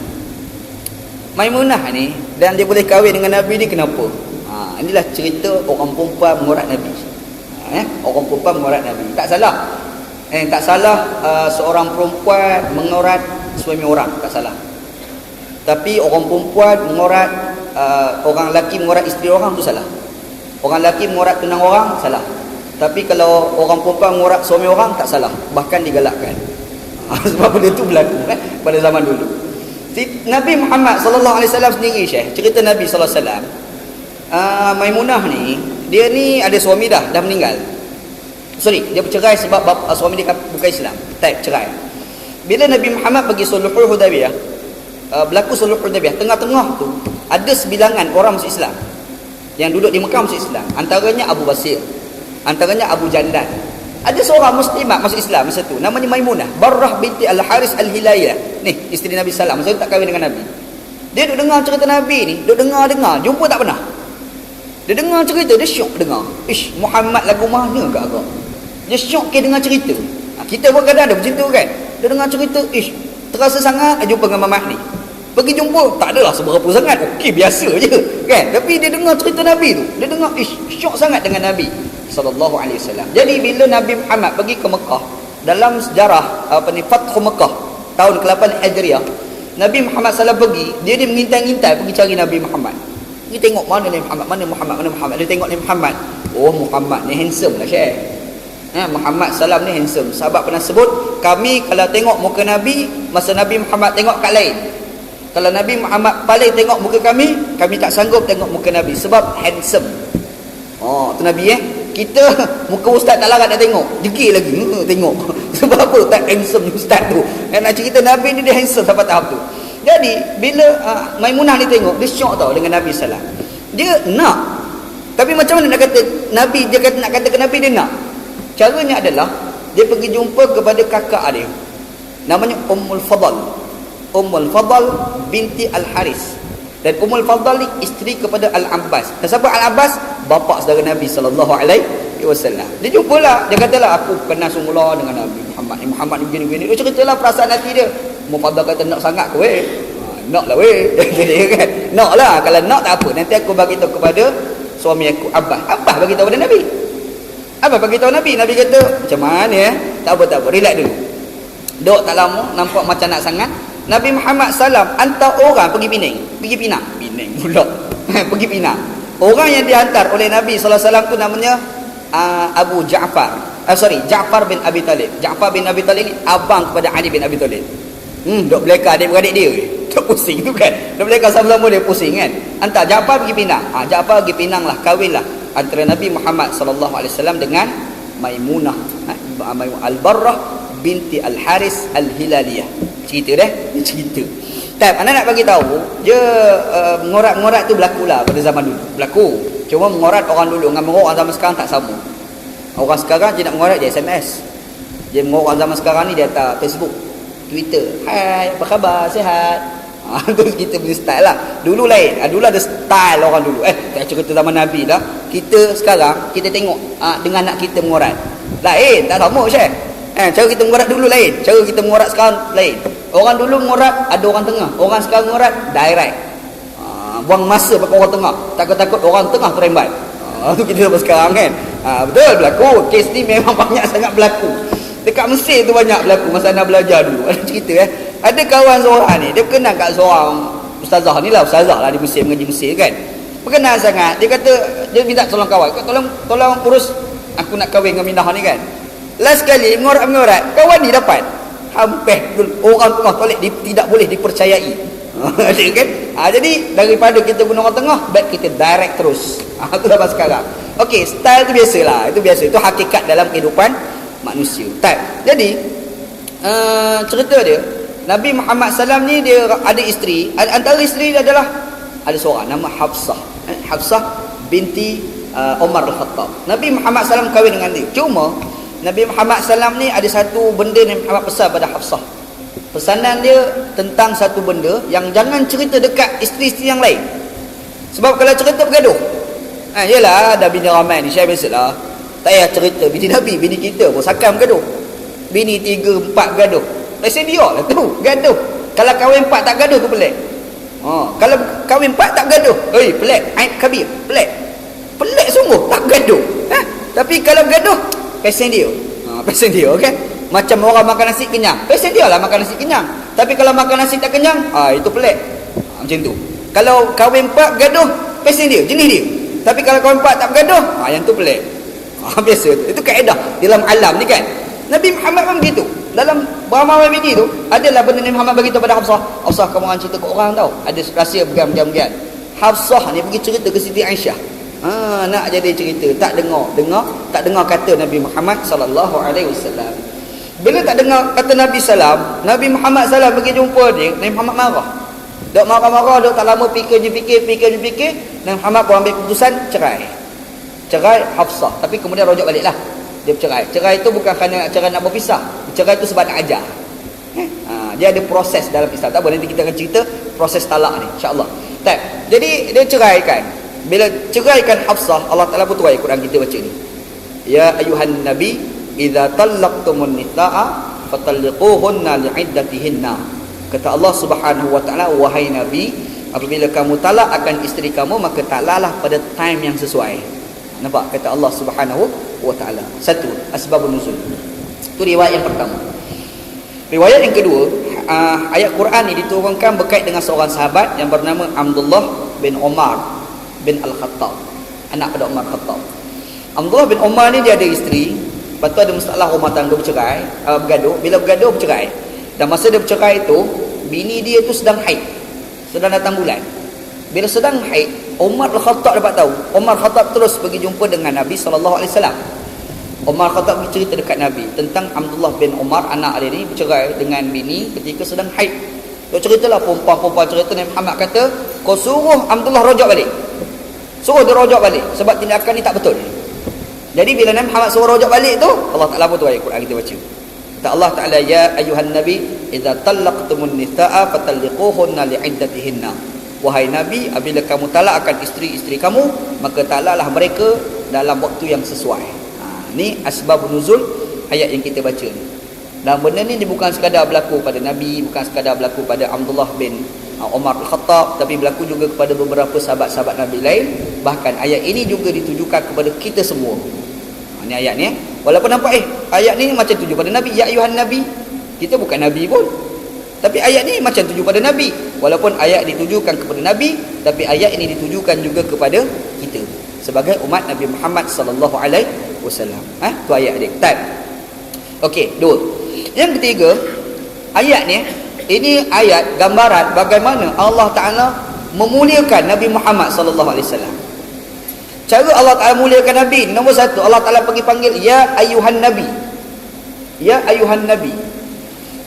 Maimunah ni, dan dia boleh kahwin dengan Nabi ni kenapa? Inilah cerita orang perempuan mengorat Nabi. Orang perempuan mengorat Nabi. Tak salah. Tak salah seorang perempuan mengorat suami orang, tak salah. Tapi orang perempuan mengorat orang lelaki mengorat isteri orang tu salah. Orang lelaki mengorat tunang orang salah. Tapi kalau orang perempuan mengorat suami orang tak salah, bahkan digalakkan. Sebab benda tu berlaku pada zaman dulu. Nabi Muhammad SAW sendiri, Syekh, cerita Nabi SAW, Maimunah ni, dia ni ada suami dah meninggal. Dia bercerai sebab suami dia bukan Islam. Cerai. Bila Nabi Muhammad pergi sulhul Hudaybiyah, berlaku sulhul Hudaybiyah, tengah-tengah tu ada sebilangan orang masuk Islam yang duduk di Mekah masuk Islam. Antaranya Abu Basir, antaranya Abu Jandan. Ada seorang muslimat masuk Islam masa tu, namanya Maimunah, Barrah binti Al-Haris Al-Hilayah. Ni isteri Nabi SAW, masa tu tak kahwin dengan Nabi. Dia duduk dengar cerita Nabi ni, duduk dengar, jumpa tak pernah. Dia dengar cerita, dia syok dengar. Muhammad lagu mana kat agak? Dia syok ke dengar cerita. Kita pun kadang ada macam tu kan. Dia dengar cerita, terasa sangat jumpa dengan Mamat ni. Pergi jumpa, tak adalah seberapa sangat. Okey, biasa je kan. Tapi dia dengar cerita Nabi tu, dia dengar syok sangat dengan Nabi SAW. Jadi bila Nabi Muhammad pergi ke Mekah, dalam sejarah Fathu Mekah tahun ke-8 Hijriah, Nabi Muhammad SAW pergi, dia mengintai-ngintai pergi cari Nabi Muhammad. Dia tengok mana Muhammad. Dia tengok Nabi Muhammad. Oh, Muhammad ni handsome lah, Syekh. Muhammad SAW ni handsome. Sahabat pernah sebut, kami kalau tengok muka Nabi, masa Nabi Muhammad tengok kat lain. Kalau Nabi Muhammad paling tengok muka kami tak sanggup tengok muka Nabi sebab handsome. Oh, tu Nabi Kita muka ustaz tak larat nak tengok, degil lagi tengok. Sebab apa? Tak handsome ustaz tu. Nak cerita Nabi ni dia handsome sampai tahap tu. Jadi bila Maimunah ni tengok, dia syok tau dengan Nabi sallallahu alaihi wasallam. Dia nak. Tapi macam mana nak kata Nabi, dia kata nak kata ke Nabi dia nak. Caranya adalah dia pergi jumpa kepada kakak dia. Namanya Ummul Fadl. Ummul Fadl binti Al-Haris. Dan Ummul Fadl ni isteri kepada Al-Abbas. Dan siapa Al-Abbas? Bapa saudara Nabi sallallahu alaihi wasallam. Dia jumpalah, dia katalah aku kenal semula dengan Nabi Muhammad. Muhammad ni begini-begini. Dia ceritalah perasaan hati dia. Ummul Fadl kata nak sangat ke weh? Nak lah weh. Dia kan. Nak lah, kalau nak tak apa. Nanti aku bagi tahu kepada suami aku Abbas. Abbas bagi tahu kepada Nabi. Abbas bagi tahu Nabi. Nabi kata, "Macam mana Tak apa, relax dulu." Dok tak lama, nampak macam nak sangat. Nabi Muhammad salam hantar orang pergi Penang pula. Pergi Penang. Orang yang dihantar oleh Nabi sallallahu alaihi wasallam tu namanya Abu Ja'far. Ja'far bin Abi Talib. Ja'far bin Abi Talib ni abang kepada Ali bin Abi Talib. Dok belaka adik-beradik dia. Tak pusing tu kan. Dok belaka sama-sama dia pusing kan. Hantar Ja'far pergi Penang. Ja'far pergi Penang lah, kahwinlah antara Nabi Muhammad sallallahu alaihi wasallam dengan Maimunah Al-Barrah binti Al-Haris Al-Hilaliyah. Cerita dah, dia cerita. Anak nak bagi tahu, dia mengorat-ngorat tu berlakulah pada zaman dulu. Berlaku. Cuma mengorat orang dulu dengan mengorat orang zaman sekarang tak sama. Orang sekarang dia nak mengorat dia SMS. Dia mengorat orang zaman sekarang ni dia atas Facebook, Twitter. Hai, apa khabar? Sihat? Terus kita punya style lah. Dulu lain. Dulu ada style orang dulu. Tak cerita zaman Nabi dah. Kita sekarang kita tengok dengan anak kita mengorat. Lain, tak sama Syekh. Cara kita mengorat dulu lain, cara kita mengorat sekarang lain. Orang dulu mengorat ada orang tengah, orang sekarang mengorat direct. Buang masa pakai orang tengah, takut-takut orang tengah terembat. Tu kita sampai sekarang kan. Betul berlaku. Kes ni memang banyak sangat berlaku. Dekat Mesir tu banyak berlaku masa nak belajar dulu. Ada cerita ada kawan seorang ni, dia kenal kat seorang ustazah ni lah, ustazah lah di Mesir, mengaji Mesir kan. Berkenal sangat. Dia kata dia minta tolong kawan, tolong urus aku nak kahwin dengan Minah ni kan. Last kali mengorat-mengorat, kawan ni dapat hampir orang tengah tolak tidak boleh dipercayai. Kan? Jadi daripada kita guna orang tengah, baik kita direct terus. Itu dapat sekarang. Okey, style tu biasalah. Itu biasa. Itu hakikat dalam kehidupan manusia. Jadi cerita dia, Nabi Muhammad SAW ni dia ada isteri. Antara isteri dia adalah ada seorang nama Hafsah. Hafsah binti Umar Al-Khattab. Nabi Muhammad SAW kahwin dengan dia. Cuma Nabi Muhammad SAW ni ada satu benda yang Muhammad pesan pada Hafsah. Pesanan dia tentang satu benda yang jangan cerita dekat isteri-isteri yang lain. Sebab kalau cerita bergaduh. Yelah, ada bini ramai ni, saya biasalah. Tak payah cerita bini Nabi, bini kita pun sakam bergaduh. Bini 3, 4 bergaduh. Rasa dia lah tu, gaduh. Kalau kahwin 4 tak gaduh tu pelik. Kalau kahwin 4 tak gaduh, pelik. Aib kabir, pelik. Pelik sungguh, tak gaduh. Tapi kalau gaduh, pesen dia. Pesen dia, okey. Macam orang makan nasi kenyang. Pesen dia lah makan nasi kenyang. Tapi kalau makan nasi tak kenyang, itu pelik. Macam tu. Kalau kahwin 4 gaduh, pesen dia, jenis dia. Tapi kalau kahwin 4 tak bergaduh, yang tu pelik. Biasa tu. Itu kaedah dalam alam ni kan. Nabi Muhammad pun begitu. Dalam beramai bini tu, adalah benda Nabi Muhammad bagi tahu pada Hafsah. Hafsah, kamu orang cerita ke orang tau. Ada rahsia bergam-gam. Hafsah ni pergi cerita ke Siti Aisyah. Nak jadi cerita, tak dengar kata Nabi Muhammad sallallahu alaihi wasallam. Bila tak dengar kata Nabi sallam, Nabi Muhammad sallam pergi jumpa dia, Nabi Muhammad marah. Dok marah-marah, dok tak lama fikir. Nabi Muhammad pun ambil keputusan cerai Hafsah. Tapi kemudian rujuk baliklah. Dia bercerai. Cerai itu bukan kerana cerai nak berpisah. Cerai itu sebab nak ajar. Dia ada proses dalam Islam. Tak apa, nanti kita akan cerita proses talak ni, insya-Allah. Jadi dia ceraikan. Bila ceraikan Hafsah, Allah Taala pun tuai Quran kita baca ni. Ya ayuhan nabi, idza talaqtumun nisaa fatalliquhunna li'iddatihinna. Kata Allah Subhanahu wa taala, wahai nabi, apabila kamu talak akan isteri kamu, maka talaklah pada time yang sesuai. Nampak kata Allah Subhanahu wa taala. Satu, asbabun nuzul. Itu riwayat yang pertama. Riwayat yang kedua, ayat Quran ni diturunkan berkait dengan seorang sahabat yang bernama Abdullah bin Umar bin Al-Khattab, anak pada Umar Khattab. Abdullah bin Umar ni dia ada isteri. Lepas tu ada masalah rumah tangga, bercerai, bergaduh. Bila bergaduh bercerai. Dan masa dia bercerai tu, bini dia tu sedang haid. sedang datang bulan. Bila sedang haid, Umar Al-Khattab dapat tahu. Umar Khattab terus pergi jumpa dengan Nabi SAW. Umar Khattab bercerita dekat Nabi tentang Abdullah bin Umar, anak dia ni bercerai dengan bini ketika sedang haid. Dia ceritalah, perempuan-perempuan cerita, Nabi Muhammad kata, kau suruh Abdullah rojak balik. Suruh dia rojak balik, sebab tindakan ni tak betul. Jadi bila Nabi Muhammad suruh rojak balik tu, Allah Ta'ala pun tu ayat Quran kita baca. Kata Allah Ta'ala, ya ayuhan nabi idza talaqtumun nisaa fatalliquhunna li'iddatihinna. Wahai Nabi, apabila kamu talak akan isteri-isteri kamu, maka talaklah mereka dalam waktu yang sesuai. Ni asbab nuzul ayat yang kita baca ni. Dan benda ni bukan sekadar berlaku pada Nabi, bukan sekadar berlaku pada Abdullah bin Umar Al-Khattab, tapi berlaku juga kepada beberapa sahabat-sahabat Nabi lain. Bahkan ayat ini juga ditujukan kepada kita semua. Ni ayat ni. Walaupun nampak ayat ni macam tuju pada Nabi, ya ayuhan nabi. Kita bukan Nabi pun. Tapi ayat ni macam tuju pada Nabi. Walaupun ayat ditujukan kepada Nabi, tapi ayat ini ditujukan juga kepada kita sebagai umat Nabi Muhammad sallallahu alaihi wasallam. Tu ayat dia. Tab. Okey, dua. Yang ketiga, ayat ni, ini ayat gambaran bagaimana Allah Taala memuliakan Nabi Muhammad sallallahu alaihi wasallam. Cara Allah Taala muliakan Nabi, nombor satu, Allah Taala pergi panggil ya ayuhan nabi. Ya ayuhan nabi.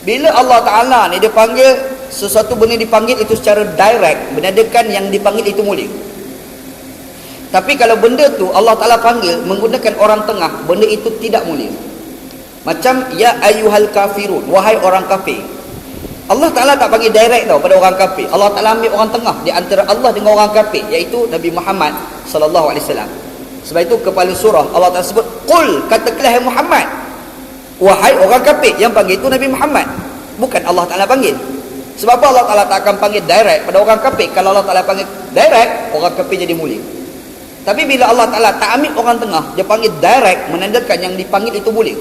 Bila Allah Taala ni dia panggil sesuatu benda, dipanggil itu secara direct, menandakan yang dipanggil itu mulia. Tapi kalau benda tu Allah Ta'ala panggil menggunakan orang tengah, benda itu tidak mulia. Macam ya ayyuhal kafirun, wahai orang kafir. Allah Ta'ala tak panggil direct tau pada orang kafir. Allah Ta'ala ambil orang tengah di antara Allah dengan orang kafir, iaitu Nabi Muhammad sallallahu alaihi wasallam. Sebab itu kepala surah Allah Ta'ala sebut, qul, katakanlah hai Muhammad, wahai orang kafir. Yang panggil itu Nabi Muhammad, bukan Allah Ta'ala panggil. Sebab apa Allah Ta'ala tak akan panggil direct pada orang kafir? Kalau Allah Ta'ala panggil direct, orang kafir jadi mulia. Tapi bila Allah Ta'ala tak ambil orang tengah, dia panggil direct, menandakan yang dipanggil itu mulia.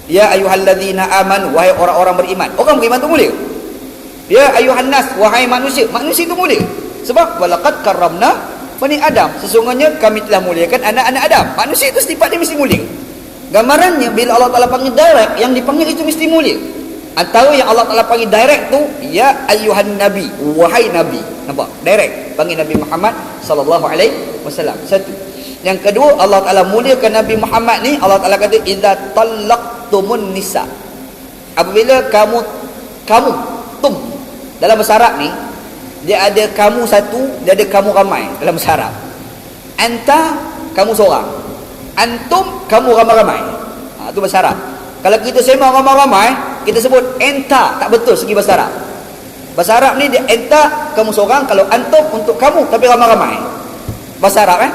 Ya ayyuhalladzina amanu, wahai orang-orang beriman. Orang beriman itu mulia. Ya ayyuhan nas, wahai manusia. Manusia itu mulia. Sebab walaqad karramna bani Adam. Sesungguhnya kami telah muliakan anak-anak Adam. Manusia itu sifat dia mesti mulia. Gambarannya bila Allah Ta'ala panggil direct, yang dipanggil itu mesti mulia. Antara yang Allah Ta'ala panggil direct tu, ya ayyuhan nabi, wahai nabi. Nampak? Direct panggil Nabi Muhammad sallallahu alaihi wasallam. Satu. Yang kedua, Allah Ta'ala muliakan Nabi Muhammad ni, Allah Ta'ala kata idza talaqtumun nisa. Apabila kamu tum dalam bahasa Arab ni, dia ada kamu satu, dia ada kamu ramai dalam bahasa Arab. Anta, kamu seorang. Antum, kamu ramai-ramai. Itu bahasa Arab. Kalau kita sembang ramai-ramai, kita sebut enta, tak betul segi bahasa Arab. Bahasa Arab ni dia enta, kamu seorang. Kalau antum, untuk kamu, tapi ramai-ramai. Bahasa Arab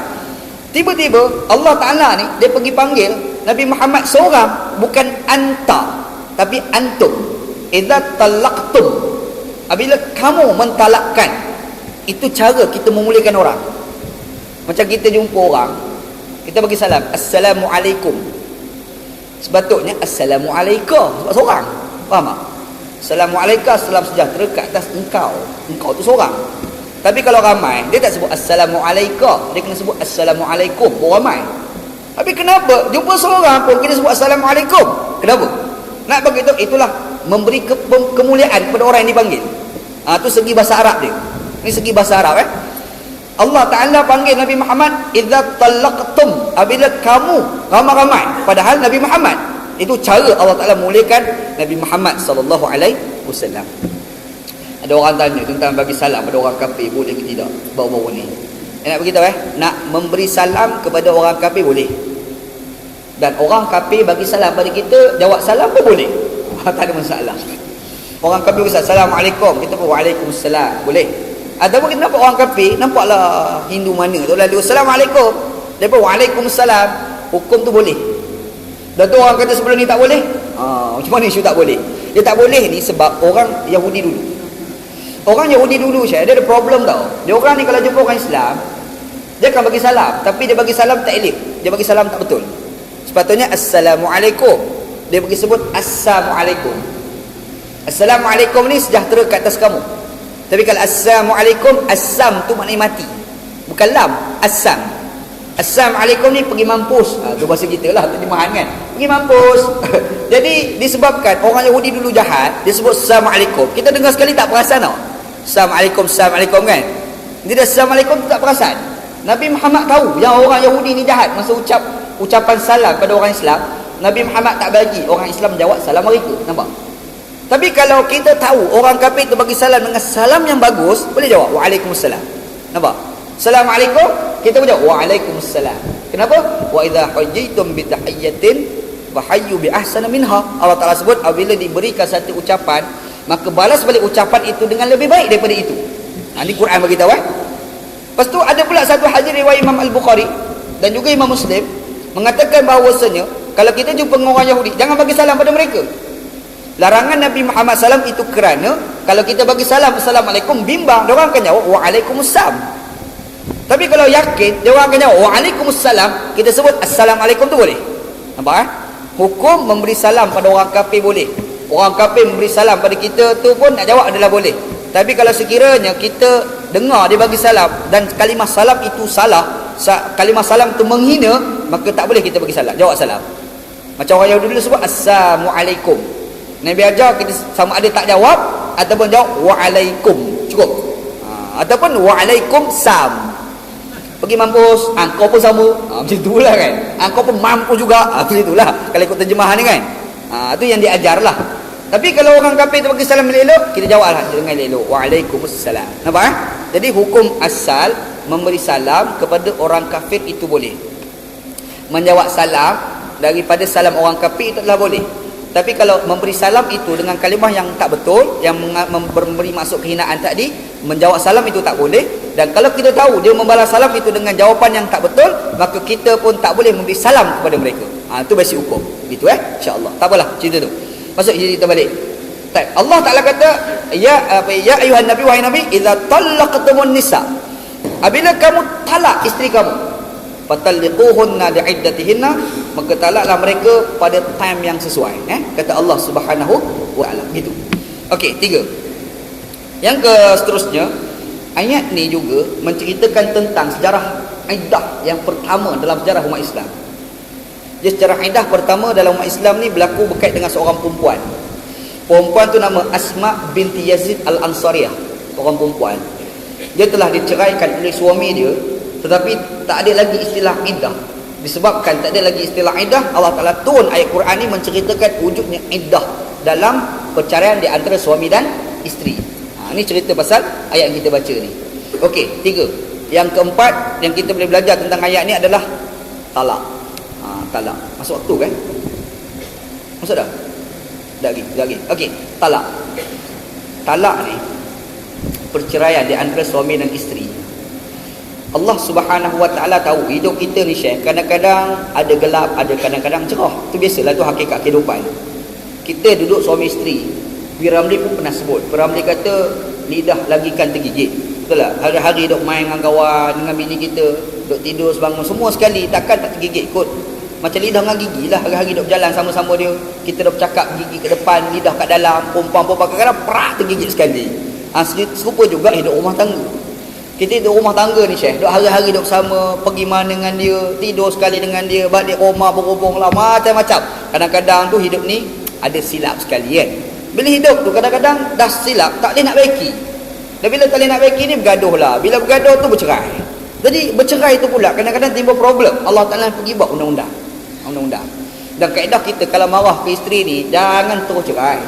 tiba-tiba Allah Ta'ala ni dia pergi panggil Nabi Muhammad seorang, bukan anta tapi antum. Idza talaqtum, apabila kamu mentalakkan. Itu cara kita memuliakan orang. Macam kita jumpa orang, kita bagi salam, assalamualaikum. Sepatutnya assalamualaikum, sebab seorang. Faham tak? Assalamualaikum, salam sejahtera ke atas engkau. Engkau tu seorang. Tapi kalau ramai, dia tak sebut assalamualaikum, dia kena sebut assalamualaikum, ramai. Tapi kenapa jumpa seorang pun kita sebut assalamualaikum? Kenapa? Nak bagi tahu itulah memberi kemuliaan kepada orang yang dipanggil. Tu segi bahasa Arab dia. Ini segi bahasa Arab. Allah Ta'ala panggil Nabi Muhammad idza talaqtum, apabila kamu ramai-ramai. Padahal Nabi Muhammad, itu cara Allah Ta'ala muliakan Nabi Muhammad sallallahu alaihi wasallam. Ada orang tanya tentang bagi salam pada orang kafir, boleh ke tidak baru-baru ni. Nak beritahu nak memberi salam kepada orang kafir boleh. Dan orang kafir bagi salam pada kita, jawab salam pun boleh. Tak ada masalah. Orang kafir berkata assalamualaikum, kita pun waalaikumsalam, boleh. Ataupun kita nampak orang kafir, nampaklah Hindu mana tu lalu assalamualaikum, dia pun waalaikumsalam, hukum tu boleh. Dan tu orang kata sebelum ni tak boleh. Macam mana isu tak boleh? Dia tak boleh ni sebab orang Yahudi dulu. Orang Yahudi dulu dia ada problem tau. Dia orang ni kalau jumpa orang Islam, dia akan bagi salam, tapi dia bagi salam tak elok. Dia bagi salam tak betul. Sepatutnya assalamualaikum, dia bagi sebut assalamualaikum. Assalamualaikum ni sejahtera ke atas kamu. Tapi kalau assalamualaikum, assam tu maknanya mati, bukan lam. Assam, assalamualaikum ni pergi mampus. Tu bahasa kita lah, terjemahan kan, pergi mampus. Jadi disebabkan orang Yahudi dulu jahat, dia sebut assalamualaikum. Kita dengar sekali tak perasan tau. Assalamualaikum, Assalamualaikum kan. Dia dah Assalamualaikum tu tak perasan. Nabi Muhammad tahu yang orang Yahudi ni jahat. Masa ucapan salam pada orang Islam, Nabi Muhammad tak bagi orang Islam jawab salam mereka. Nampak? Tapi kalau kita tahu orang kafir tu bagi salam dengan salam yang bagus, boleh jawab Waalaikumsalam. Nampak? Assalamualaikum, kita pun jawab Waalaikumsalam. Kenapa? Wa idza hujjitum bi tahiyyatin fahayyu bi ahsana minha. Allah Taala sebut apabila diberikan satu ucapan, maka balas balik ucapan itu dengan lebih baik daripada itu. Ini Quran bagi tahu. Lepas tu ada pula satu hadis riwayat Imam Al-Bukhari dan juga Imam Muslim mengatakan bahawasanya kalau kita jumpa dengan orang Yahudi, jangan bagi salam pada mereka. Larangan Nabi Muhammad SAW itu kerana kalau kita bagi salam Assalamualaikum, bimbang, dia orang akan jawab Waalaikumsalam. Tapi kalau yakin, dia orang akan jawab Waalaikumsalam, kita sebut Assalamualaikum tu boleh. Nampak? Hukum memberi salam pada orang kafir boleh. Orang kafir memberi salam pada kita tu pun nak jawab adalah boleh. Tapi kalau sekiranya kita dengar dia bagi salam dan kalimah salam itu salah, kalimah salam itu menghina, maka tak boleh kita bagi salam, jawab salam. Macam orang Yahudi dulu sebut Assalamualaikum. Nabi ajar kita sama ada tak jawab ataupun jawab Waalaikum, cukup. Ataupun Waalaikumsalam. Pergi mampus, kau pun sama. Macam itulah kan. Kau pun mampu juga. Macam itulah kalau ikut terjemahan ni kan. Itu yang diajarlah. Tapi kalau orang kafir tu bagi salam elok, kita jawablah dengan elok. Waalaikumsalam. Nampak? Jadi hukum asal memberi salam kepada orang kafir itu boleh. Menjawab salam daripada salam orang kafir itu adalah boleh. Tapi kalau memberi salam itu dengan kalimah yang tak betul, yang memberi maksud kehinaan tadi, menjawab salam itu tak boleh. Dan kalau kita tahu dia membalas salam itu dengan jawapan yang tak betul, maka kita pun tak boleh memberi salam kepada mereka. Itu basic hukum. Begitu insya-Allah. Tak apalah cerita tu. Masuk cerita balik. Allah Taala kata, ya ayuhan nabi, wahai nabi, idza talaqtumun nisa. Apabila kamu talak isteri kamu, fatalliquhunna li'iddatihinna, maka talaklah mereka pada time yang sesuai. Kata Allah Subhanahu wa taala. Gitu. Okey, 3. Yang seterusnya, ayat ni juga menceritakan tentang sejarah iddah yang pertama dalam sejarah umat Islam. Jadi sejarah iddah pertama dalam umat Islam ni berlaku berkait dengan seorang perempuan. Perempuan tu nama Asma binti Yazid Al-Ansariyah. Seorang perempuan. Dia telah diceraikan oleh suami dia, tetapi tak ada lagi istilah iddah. Disebabkan tak ada lagi istilah iddah, Allah Ta'ala turun ayat Quran ni menceritakan wujudnya iddah dalam perceraian di antara suami dan isteri. Ini cerita pasal ayat yang kita baca ni. Okey, 3. Yang keempat yang kita boleh belajar tentang ayat ni adalah talak. Talak. Masuk waktu kan? Masuk dah? Lagi. Okey, talak. Talak ni perceraian di antara suami dan isteri. Allah Subhanahu wa taala tahu hidup kita ni Syekh, kadang-kadang ada gelap, ada kadang-kadang cerah. Itu biasalah, tu hakikat kehidupan. Kita duduk suami isteri. Piramli pun pernah sebut. Piramli kata lidah lagi kan tergigit. Betul tak? Hari-hari duk main dengan kawan, dengan bini kita, duk tidur sebangun, semua sekali takkan tak tergigit kot. Macam lidah dengan gigi lah. Hari-hari duk berjalan sama-sama dia, kita dah bercakap, gigi ke depan, lidah kat dalam, perempuan-perempuan kadang-kadang perak tergigit sekali. Serupa juga hidup rumah tangga. Kita hidup rumah tangga ni Syekh, duk hari-hari duk sama, pergi mana dengan dia, tidur sekali dengan dia, balik rumah berhubung lah, macam-macam. Kadang-kadang tu hidup ni ada silap sekali kan. Bila hidup tu kadang-kadang dah silap, tak boleh nak baiki. Dan bila tak boleh nak baiki ni bergaduh lah. Bila bergaduh tu bercerai. Jadi bercerai tu pula kadang-kadang timbul problem. Allah Ta'ala pergi buat undang-undang. Dan kaedah kita kalau marah ke isteri ni, jangan terus cerai.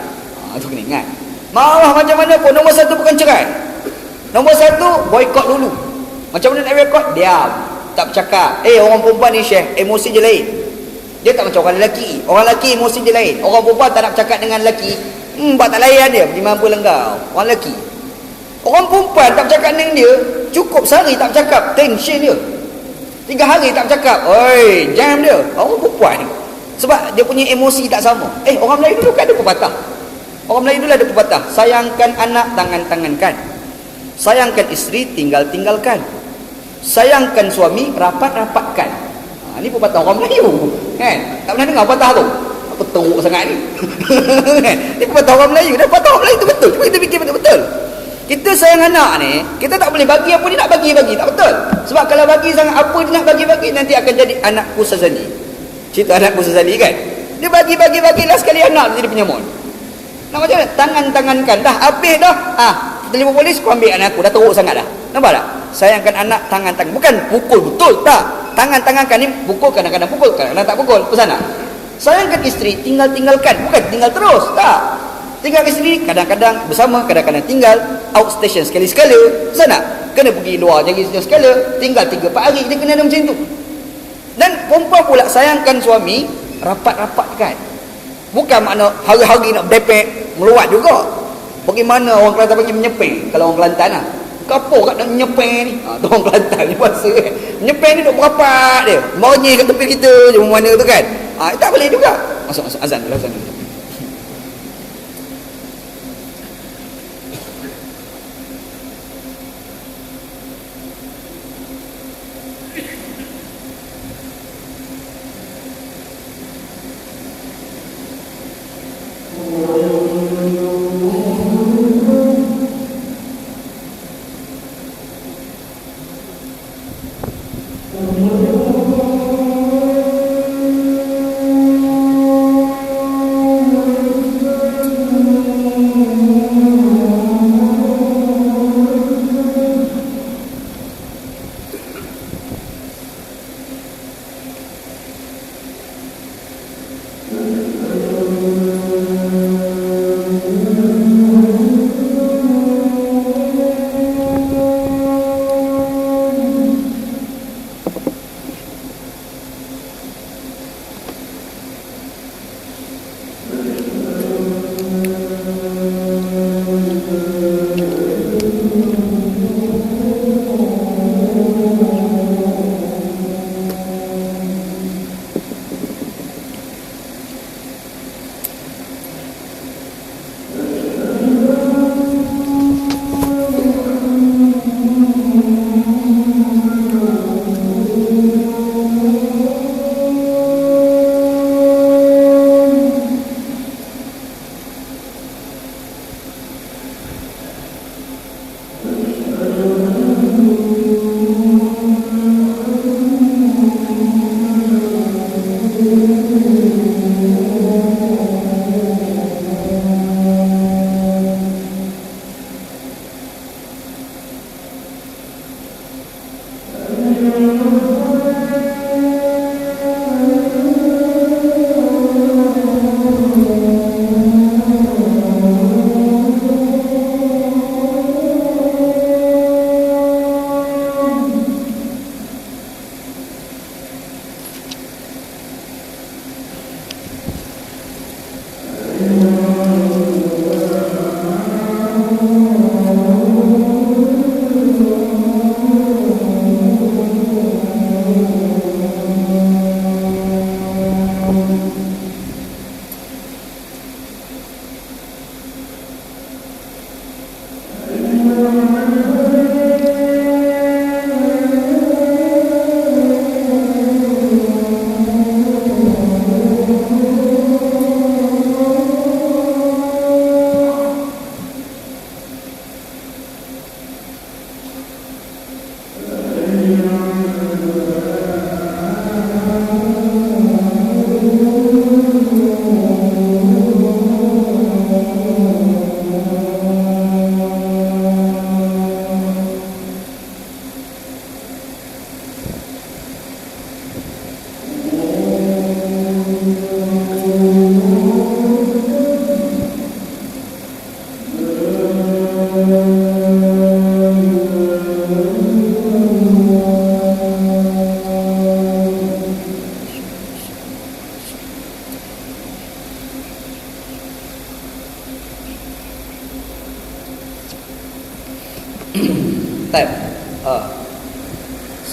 Itu kena ingat. Marah macam mana pun, nombor satu bukan cerai. Nombor satu, boykot dulu. Macam mana nak boykot? Diam, tak bercakap. Orang perempuan ni Syekh, emosi je lain. Dia tak macam orang lelaki. Orang lelaki emosi je lain. Orang perempuan tak nak bercakap dengan lelaki, buat tak layan dia, pergi mampu lenggau. Orang lelaki. Orang perempuan tak bercakap dengan dia, cukup sehari tak bercakap, tension dia. 3 hari tak bercakap, jam dia. Orang perempuan sebab dia punya emosi tak sama. Orang Melayu dulu kan ada pepatah. Orang Melayu dulu ada pepatah, sayangkan anak tangan-tangankan, sayangkan isteri tinggal-tinggalkan, sayangkan suami rapat-rapatkan. Ini pepatah orang Melayu kan. Tak pernah dengar pepatah tu? Apa teruk sangat ni. Ini pepatah orang Melayu. Dan pepatah orang Melayu tu betul. Cuba kita fikir betul-betul. Kita sayang anak ni, kita tak boleh bagi apa dia nak bagi. Tak betul. Sebab kalau bagi sangat apa dia nak bagi, nanti akan jadi anakku sazali. Cerita anakku sazali kan. Dia bagi lah sekali anak jadi penyamun. Nak macam mana? Tangan-tangankan. Dah habis dah. Kita telefon polis, kau ambil anak aku, dah teruk sangat dah. Nampak tak? Sayangkan anak, tangan-tangan, bukan pukul betul, tak. Tangan-tangan ni pukul, kadang-kadang pukul, kadang-kadang tak pukul, pesan tak? Sayangkan isteri, tinggalkan, bukan tinggal terus, tak. Tinggal isteri, kadang-kadang bersama, kadang-kadang tinggal, outstation sekali-sekala, pesan tak? Kena pergi luar jadi sekala, tinggal 3-4 hari, dia kena ada macam tu. Dan perempuan pula sayangkan suami, rapat-rapatkan. Bukan makna hari-hari nak bepek, meluat juga. Bagaimana orang Kelantan panggil menyepeng, kalau orang Kelantan lah. Kapur kat nak menyepeng ni. Tu orang Kelantan ni bahasa kan. Menyepeng ni duk berapat dia. Maunya kat tepi kita je mana tu kan. Tak boleh juga. Masuk azan dulu, azan dulu.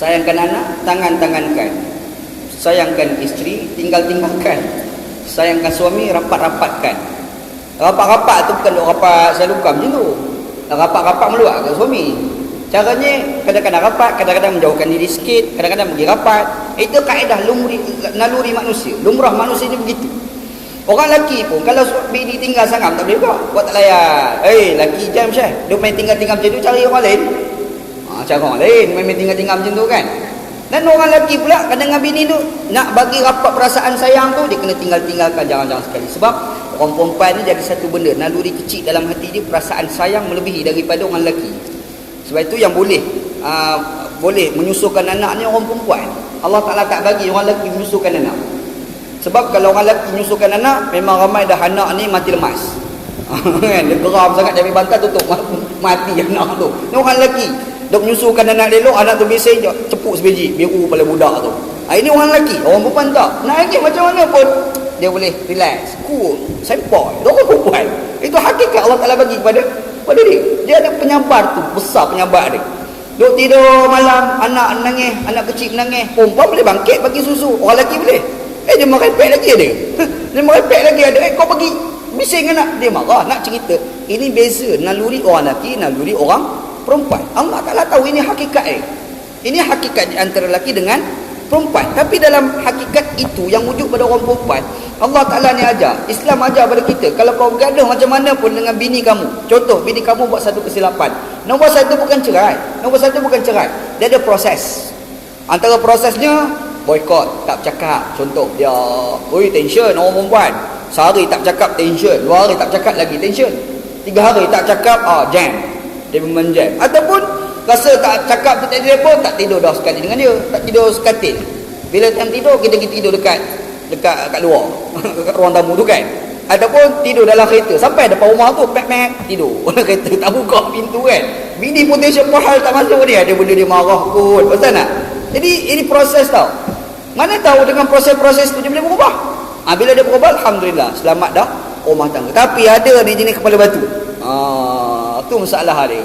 Sayangkan anak, tangan-tangankan. Sayangkan isteri, tinggalkan. Sayangkan suami, rapat-rapatkan. Rapat-rapat tu bukan duk rapat salukam je tu. Rapat-rapat meluat ke suami. Caranya kadang-kadang rapat, kadang-kadang menjauhkan diri sikit, kadang-kadang pergi rapat. Itu kaedah naluri manusia. Lumrah manusia ni begitu. Orang lelaki pun kalau bini tinggal sangat tak boleh buat tak layan. Lelaki jam Syekh, dia main tinggal-tinggal macam tu cari orang lain. Cara orang lain main tinggal-tinggal macam tu kan. Dan orang lelaki pula kadang dengan bini tu nak bagi rapat perasaan sayang tu, dia kena tinggalkan jangan-jangan sekali. Sebab Orang perempuan ni jadi satu benda, naluri kecil dalam hati dia, perasaan sayang melebihi daripada orang lelaki. Sebab itu yang boleh menyusukan anak ni orang perempuan. Allah Ta'ala tak bagi orang lelaki menyusukan anak. Sebab kalau orang lelaki menyusukan anak, memang ramai dah anak ni mati lemas. Kan, dia geram sangat, dia ambil bantal tutup, mati anak tu. Ni orang lelaki dok menyusukan anak elok, anak tu bising, cepuk sebiji biru pada budak tu. Ini orang lelaki. Orang perempuan tak, nak lagi macam mana pun dia boleh relax, cool, sempoi. Dia orang perempuan. Itu hakikat Allah Ta'ala bagi kepada dia. Dia ada penyabar tu, besar penyabar dia. Duk tidur malam, anak menangis, anak kecil menangis, perempuan boleh bangkit bagi susu, orang lelaki boleh. Dia merepek lagi ada. Dia merepek lagi ada. Kau pergi bising anak, dia marah, nak cerita. Ini beza naluri orang lelaki, naluri orang perempuan. Allah Ta'ala tahu ini hakikat dia. Ini hakikat antara lelaki dengan perempuan. Tapi dalam hakikat itu yang wujud pada orang perempuan, Allah Ta'ala ni ajar, Islam ajar pada kita, kalau kau bergaduh macam mana pun dengan bini kamu, contoh bini kamu buat satu kesilapan, nombor satu bukan cerai, dia ada proses. Antara prosesnya boykot, tak bercakap. Contoh dia, tension orang perempuan, sehari tak bercakap tension, 2 hari tak bercakap lagi tension, 3 hari tak bercakap jam, dia memang jam. Ataupun rasa tak cakap tak telefon, tak tidur dah sekali dengan dia, tak tidur sekatil. Bila time tidur, kita tidur dekat luar dekat ruang tamu tu kan. Ataupun tidur dalam kereta, sampai depan rumah tu pek tidur kereta, tak buka pintu kan. Bini pun tension mahal tak masuk dia, ada benda dia marah kot, pasal nak. Jadi ini proses tau. Mana tahu dengan proses-proses tu dia boleh berubah. Bila dia berubah, alhamdulillah, selamat dah rumah tangga. Tapi ada ni jenis kepala batu. Tu masalah dia.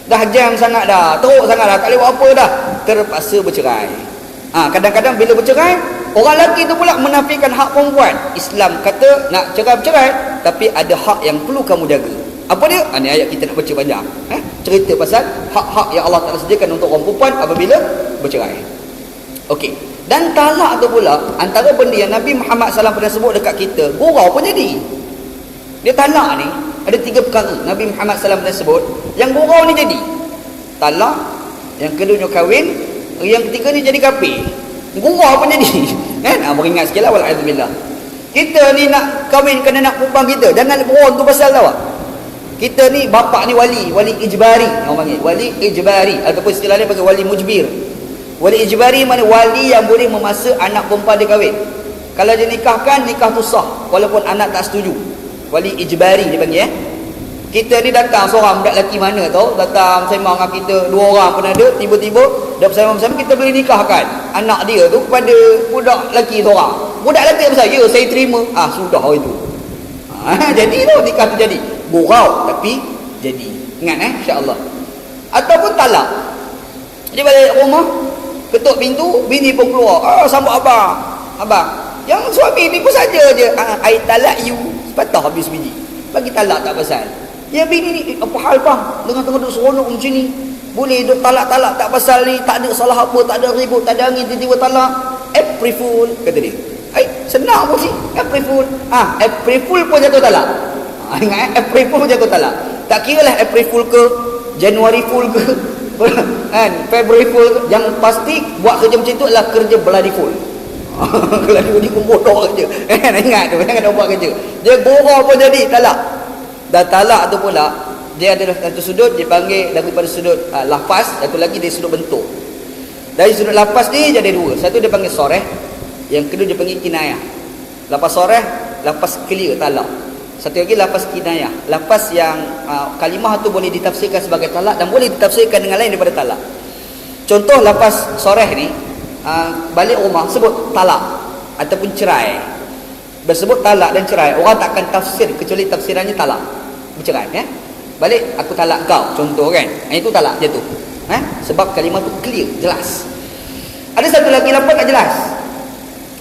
Dah jam sangat dah, teruk sangat dah, tak boleh buat apa dah, terpaksa bercerai. Kadang-kadang bila bercerai, orang lelaki tu pula menafikan hak perempuan. Islam kata nak cerai-bercerai, tapi ada hak yang perlu kamu jaga. Apa dia? Ni ayat kita nak baca panjang. Cerita pasal hak-hak yang Allah Ta'ala sediakan untuk orang perempuan apabila bercerai. Okey. Dan talak tu pula, antara benda yang Nabi Muhammad SAW pernah sebut dekat kita, gurau pun jadi. Dia talak ni, ada 3 perkara Nabi Muhammad SAW pernah sebut, yang gurau ni jadi. Talak, yang keduanya kahwin, yang ketiga ni jadi kafir. Gurau pun jadi. Kan? Beringat sikit lah, wal'adzubillah. Kita ni nak kahwinkan anak perempuan kita, jangan beron tu pasal tau. Kita ni bapak ni wali ijbari, orang panggil wali ijbari, ataupun istilah dia panggil wali mujbir. Wali ijbari mana wali yang boleh memaksa anak perempuan dia kahwin. Kalau dia nikahkan, nikah tu sah walaupun anak tak setuju. Wali ijbari dia panggil. Kita ni datang seorang budak lelaki mana tau, datang sembang dengan kita, 2 orang pun ada, tiba-tiba dah bersama-sama, kita boleh nikahkan anak dia tu kepada budak lelaki seorang. Budak lelaki apa saya? Saya terima. Sudah hari tu. Jadi tu nikah tu jadi. Gurau tapi jadi. Ingat insya-Allah. Ataupun talak. Dia balik rumah, ketuk pintu, bini pun keluar. Sambut abang. Yang suami ni pun saja je. I talak you. Patah habis biji. Bagi talak tak pasal. Ya bini ni apa hal bang? Tengah-tengah duduk seronok macam ni. Boleh duduk talak-talak tak pasal ni, tak ada salah apa, tak ada ribut, tak ada angin, tiba-tiba talak. April Fool kata dia. Senang pun sih. April Fool. April Fool pun jatuh talak. Ingat April Fool jatuh talak. Tak kira lah April Fool ke, January Fool ke, February Fool ke, yang pasti buat kerja macam tu adalah kerja bloody fool. Kalau dia pun bodoh kerja. Ingat tu, jangan buat kerja. Dia gurau pun jadi talak. Dan talak tu pula, dia ada satu sudut dipanggil daripada sudut lafaz, satu lagi dari sudut bentuk. Dari sudut lafaz ni jadi 2. Satu dia panggil soreh, yang kedua dia panggil kinayah. Lafaz soreh, lafaz clear talak. Satu lagi lafaz kinayah, lafaz yang kalimah tu boleh ditafsirkan sebagai talak dan boleh ditafsirkan dengan lain daripada talak. Contoh lafaz soreh ni, balik rumah sebut talak ataupun cerai. Bersebut talak dan cerai, orang takkan tafsir kecuali tafsirannya talak, bercerai. Balik aku talak kau, contoh kan, itu talak jatuh. Sebab kalimah tu clear, jelas. Ada satu lagi lafaz tak jelas.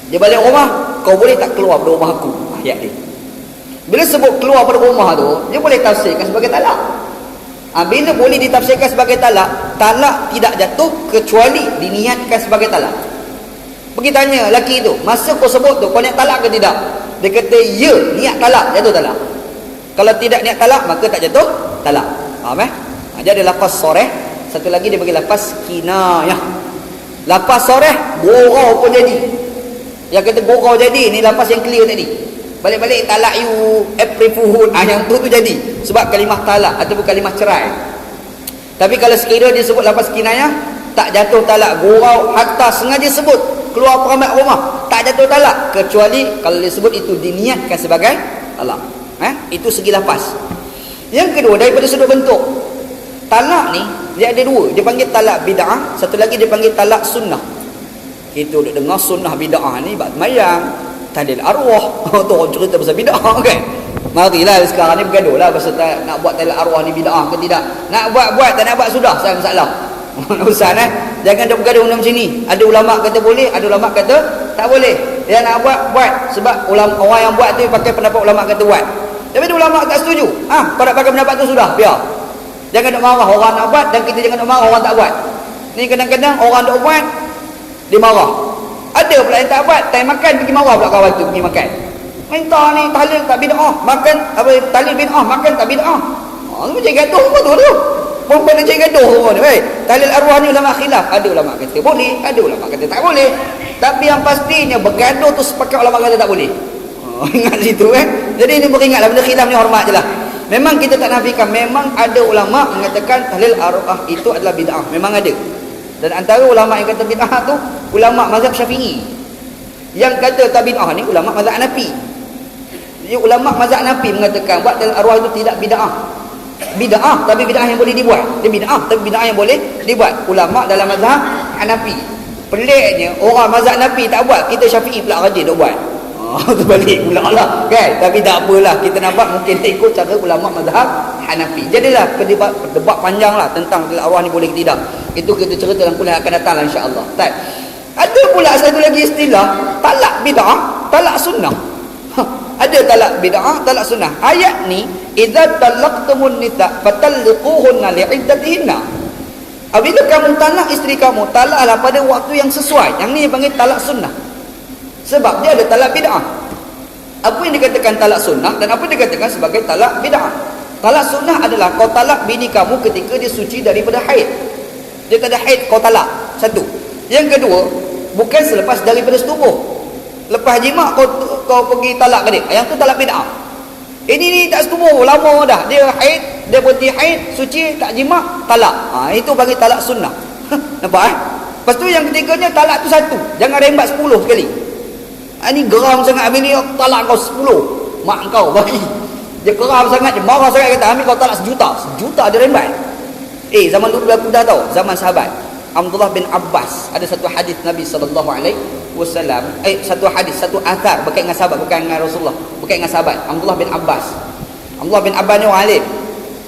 Dia balik rumah, kau boleh tak keluar dari rumah aku, ayat dia. Bila sebut keluar dari rumah tu, dia boleh tafsirkan sebagai talak. Bila boleh ditafsirkan sebagai talak, talak tidak jatuh kecuali diniatkan sebagai talak. Pergi tanya lelaki tu, masa kau sebut tu, kau niat talak ke tidak? Dia kata, ya, niat talak, jatuh talak. Kalau tidak niat talak, maka tak jatuh talak. Faham Jadi ada lafaz soreh, satu lagi dia bagi lafaz kinayah. Lafaz soreh, gurau pun jadi. Yang kata gurau jadi, ni lafaz yang clear tadi. Balik-balik talak you April Fool, yang tu jadi sebab kalimah talak ataupun kalimah cerai. Tapi kalau sekiranya dia sebut lafaz kinayah, tak jatuh talak, gurau hatta sengaja sebut keluar peramat rumah, tak jatuh talak, kecuali kalau disebut itu diniatkan sebagai talak. Itu segi lafaz. Yang kedua, daripada sudut bentuk, talak ni dia ada dua. Dia panggil talak bid'ah, satu lagi dia panggil talak sunnah. Kita duk dengar sunnah bid'ah ni bab mayang, tahlil arwah. Tu orang cerita pasal bid'ah kan. Marilah sekarang ni bergaduh lah pasal nak buat tahlil arwah ni bid'ah ke tidak. Nak buat, tak nak buat sudah, saya masalah. Urusan jangan duk bergaduh macam ni. Ada ulama kata boleh, ada ulama kata tak boleh. Dia nak buat sebab ulama, orang yang buat tu pakai pendapat ulama kata buat. Tapi ada ulama tak setuju. Kau nak pakai pendapat tu sudah, biar. Jangan duk marah orang nak buat dan kita jangan duk marah orang tak buat. Ni kadang-kadang orang duk buat dia marah. Ada pula yang tak buat, time makan pergi marah pula kawan tu pergi makan. Minta ni tahlil tak bid'ah, makan apa tahlil bid'ah, makan tak bid'ah. Macam gaduh apa tu? Perempuan nak cari gaduh semua ni. Baik. Tahlil arwah ni ulama khilaf. Ada ulama kata boleh, ada ulama kata tak boleh. Tapi yang pastinya bergaduh tu sepakat ulama kata tak boleh. Ingat situ Jadi ini beringatlah benda khilaf ni hormat je lah. Memang kita tak nafikan, memang ada ulama mengatakan tahlil arwah itu adalah bid'ah. Memang ada. Dan antara ulama yang kata bid'ah tu ulama mazhab Syafi'i. Yang kata tak bid'ah ni ulama mazhab Hanafi. Jadi ulama mazhab Hanafi mengatakan buat tahlil arwah itu tidak bid'ah. Bid'ah tapi bid'ah yang boleh dibuat. Dia bid'ah tapi bid'ah yang boleh dibuat. Ulama dalam mazhab Hanafi. Peliknya orang mazhab Hanafi tak buat, kita Syafi'i pula rajin nak buat. Terbalik pula lah kan. Tapi tak apalah, kita nampak mungkin tak ikut cara ulama mazhab Hanafi. Jadilah debat panjang lah tentang arwah ni boleh ke tidak. Itu kita cerita dalam kuliah akan datang lah insya-Allah. Ada pula satu lagi istilah talak bid'ah, talak sunnah. Ada talak bid'ah, talak sunnah. Ayat ni idza talaqtumun nisa fatalliquhunna li'iddatihinna. Apabila kamu talak isteri kamu, talaklah pada waktu yang sesuai. Yang ni dipanggil talak sunnah. Sebab dia ada talak bid'ah. Apa yang dikatakan talak sunnah dan apa yang dikatakan sebagai talak bid'ah? Talak sunnah adalah kau talak bini kamu ketika dia suci daripada haid. Dia tak ada haid, kau talak. Satu. Yang kedua, bukan selepas daripada setubuh. Lepas jima kau pergi talak ke dia. Yang tu talak bid'ah. Ini ni tak setubuh, lama dah. Dia haid, dia berhenti haid, suci, tak jima, talak. Itu bagi talak sunnah. Nampak Lepas tu yang ketiganya talak tu satu. Jangan rembat 10 sekali. Ini geram sangat, ambil ni talak kau 10. Mak kau bagi. Dia geram sangat, dia marah sangat, kata ambil kau talak sejuta. Sejuta dia rembat. Zaman dulu aku dah tahu, zaman sahabat Abdullah bin Abbas, ada satu hadis Nabi SAW, satu hadis, satu athar berkait dengan sahabat, bukan dengan Rasulullah, berkait dengan sahabat Abdullah bin Abbas. Abdullah bin Abbas ni orang alim.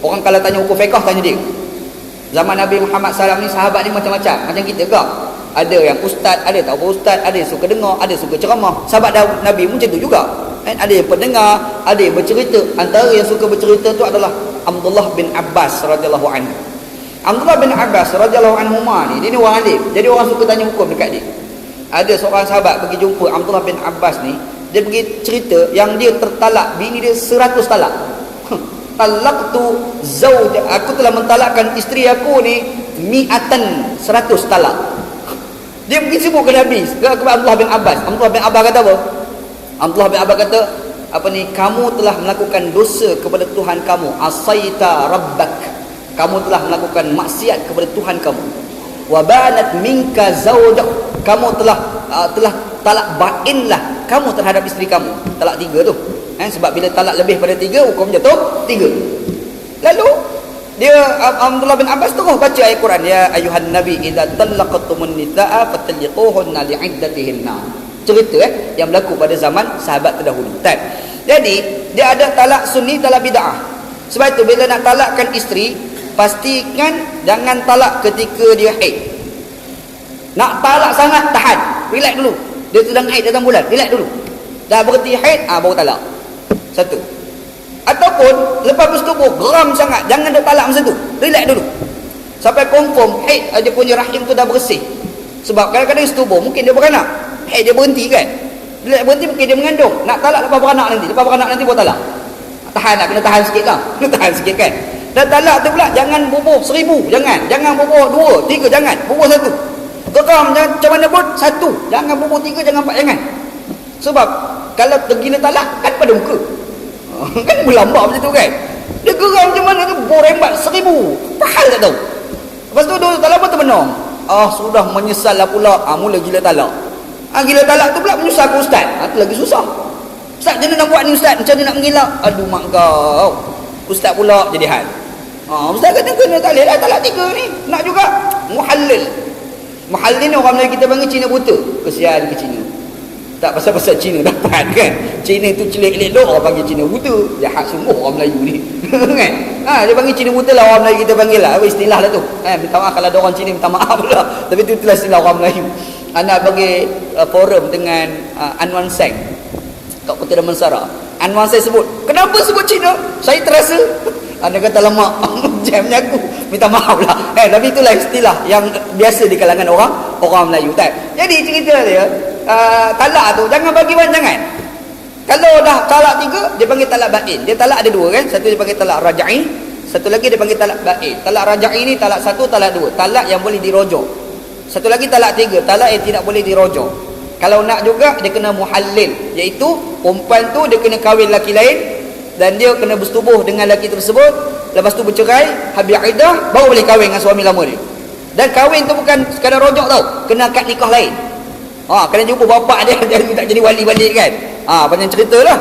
Orang kalau tanya hukum fiqh, tanya dia. Zaman Nabi Muhammad SAW ni sahabat ni macam-macam, macam kita ke. Ada yang ustaz, ada tak apa ustaz, ada yang suka dengar, ada yang suka ceramah. Sahabat Nabi macam tu juga. Ada yang pendengar, ada yang bercerita. Antara yang suka bercerita tu adalah Abdullah bin Abbas radhiyallahu anhu. Abdullah bin Abbas radhiyallahu anhu ni, dia ni orang alim. Jadi orang suka tanya hukum dekat dia. Ada seorang sahabat pergi jumpa Abdullah bin Abbas ni, dia pergi cerita yang dia tertalak, bini dia 100 talak. Talaqtu zawja, aku telah mentalakkan isteri aku ni mi'atan, 100 talak. Dia pergi sebut ke Nabi, ke Abdullah bin Abbas. Abdullah bin Abbas kata apa? Abdullah bin Abbas kata, kamu telah melakukan dosa kepada Tuhan kamu. Asaita rabbak. Kamu telah melakukan maksiat kepada Tuhan kamu. Wa banat minka zawjak. Kamu telah talak bainlah kamu terhadap isteri kamu. Talak 3 tu. Sebab bila talak lebih pada 3, hukum jatuh 3. Lalu dia Abdullah bin Abbas terus baca ayat Quran, ya ayuhan nabi idza talaqtumun nisaa fatalliquhunna li'iddatihinna. Cerita yang berlaku pada zaman sahabat terdahulu. Jadi dia ada talak sunni, talak bid'ah. Sebab itu bila nak talakkan isteri, pastikan jangan talak ketika dia haid. Nak talak sangat, tahan, relax dulu. Dia sedang haid, datang bulan, relax dulu. Dah berhenti haid, baru talak. Satu. Ataupun lepas bersetubuh geram sangat, jangan dia talak masa tu, relax dulu sampai confirm haid dia punya rahim tu dah bersih. Sebab kadang-kadang setubuh mungkin dia beranak, haid dia berhenti kan, dia berhenti mungkin dia mengandung, nak talak lepas beranak nanti baru talak. Tahan lah, kena tahan sikit lah, kena tahan sikit kan. Dan talak tu pula jangan bubuh 1000, jangan bubuh 2, 3, jangan bubuh 1. Geram macam mana pun 1, jangan bubuh 3, jangan 4, jangan. Sebab kalau tergila talak kan pada muka. Kan berlambak macam tu kan. Dia geram macam mana tu, borembat 1000. Pahal tak tahu. Lepas tu tak lama termenung. Sudah menyesal lah pula. Mula gila talak. Gila talak tu pula menyusah ke ustaz. Tu lagi susah. Ustaz, macam mana nak buat ni ustaz? Macam mana nak mengelak? Aduh mak kau. Ustaz pula jadi hal. Ustaz kata kena tak boleh lah talak 3 ni. Nak juga muhallil. Muhallil ni orang Melayu kita panggil Cina buta. Kesian ke Cina. Tak pasal-pasal Cina dapat kan. Cina tu celik-elok orang panggil Cina buta. Jahat sungguh orang Melayu ni. Kan? Dia panggil Cina buta lah, orang Melayu kita panggil lah. Istilah lah tu. Minta maaf kalau ada orang Cina minta maaf lah. Tapi tu itulah istilah orang Melayu. Anak bagi forum dengan Anwan Seng kat Kota Damansara. Anwan Seng sebut, kenapa sebut Cina? Saya terasa. Anda kata lama jamnya aku. Minta maaf lah. Tapi itulah istilah yang biasa di kalangan orang Melayu. Tak? Jadi cerita dia, talak tu jangan bagi jangan. Kalau dah talak 3, dia panggil talak bain. Dia talak ada 2 kan. Satu dia panggil talak raja'i, satu lagi dia panggil talak bain. Talak raja'i ni talak 1, talak 2. Talak yang boleh dirojok. Satu lagi talak 3, talak yang tidak boleh dirojok. Kalau nak juga dia kena muhallil, iaitu perempuan tu dia kena kahwin lelaki lain dan dia kena bersetubuh dengan lelaki tersebut. Lepas tu bercerai, habis iddah, baru boleh kahwin dengan suami lama dia. Dan kahwin tu bukan sekadar rojok tau, kena akad nikah lain. Kena jumpa bapak dia tak jadi wali balik kan. Panjang cerita lah.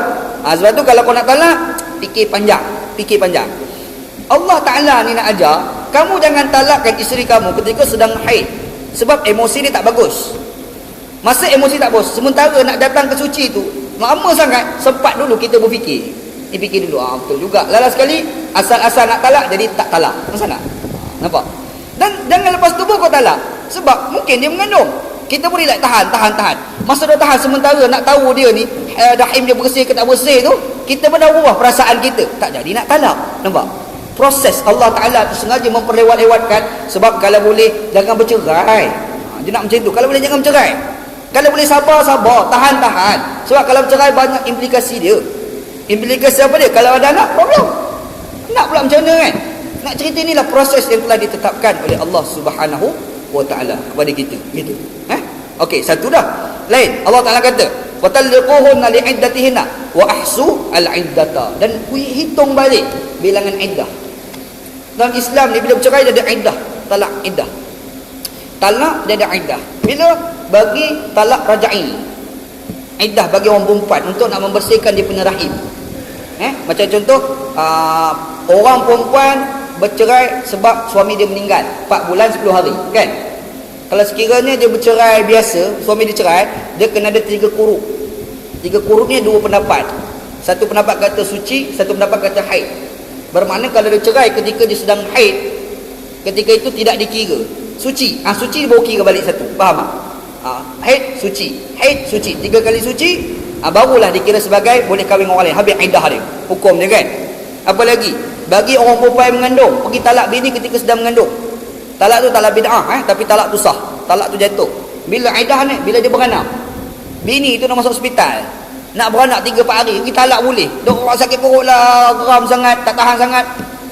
Sebab tu kalau kau nak talak, fikir panjang. Allah Ta'ala ni nak ajar, kamu jangan talakkan isteri kamu ketika sedang haid. Sebab emosi dia tak bagus. Masa emosi tak bagus, sementara nak datang ke suci tu lama sangat, sempat dulu kita berfikir. Fikir dulu, betul juga. Lala sekali, asal-asal nak talak, jadi tak talak. Masa nak? Nampak? Dan jangan lepas tubuh kau talak. Sebab mungkin dia mengandung. Kita boleh tahan. Masa dah tahan sementara nak tahu dia ni rahim dia bersih ke tak bersih tu, kita pun dah ubah perasaan kita. Tak jadi nak talak. Nampak? Proses Allah Ta'ala tu sengaja memperlewat-lewatkan. Sebab kalau boleh jangan bercerai. Dia nak macam tu. Kalau boleh jangan bercerai. Kalau boleh sabar, tahan. Sebab kalau bercerai banyak implikasi dia. Implikasi apa dia? Kalau ada anak, problem. Nak pula macam mana kan? Nak cerita inilah proses yang telah ditetapkan oleh Allah Subhanahu wa Ta'ala kepada kita. Gitu. Okey, satu dah. Lain, Allah Ta'ala kata, "Watalliquhunna li'iddatihinna wa ahsu al-iddata." Dan hitung balik bilangan iddah. Dalam Islam ni bila bercerai dia ada iddah, talak iddah. Talak dia ada iddah. Bila bagi talak raja'i, iddah bagi orang perempuan untuk nak membersihkan dia punya rahim. Macam contoh, orang perempuan bercerai sebab suami dia meninggal 4 bulan 10 hari kan. Kalau sekiranya dia bercerai biasa, suami dia cerai, dia kena ada 3 kuruk. 3 kuruk ni 2 pendapat. Satu pendapat kata suci, satu pendapat kata haid. Bermakna kalau dia cerai ketika dia sedang haid, ketika itu tidak dikira suci. Suci dia baru kira balik satu. Faham tak? Haid suci, 3 kali suci, barulah dikira sebagai boleh kahwin orang lain. Habis iddah dia, hukum dia kan. Apa lagi? Bagi orang perempuan yang mengandung, pergi talak bini ketika sedang mengandung. Talak tu talak bid'ah, tapi talak tu sah. Talak tu jatuh. Bila iddah ni, bila dia beranak, bini tu nak masuk hospital, nak beranak 3-4 hari, pergi talak boleh. Dok orang sakit perut lah, geram sangat, tak tahan sangat,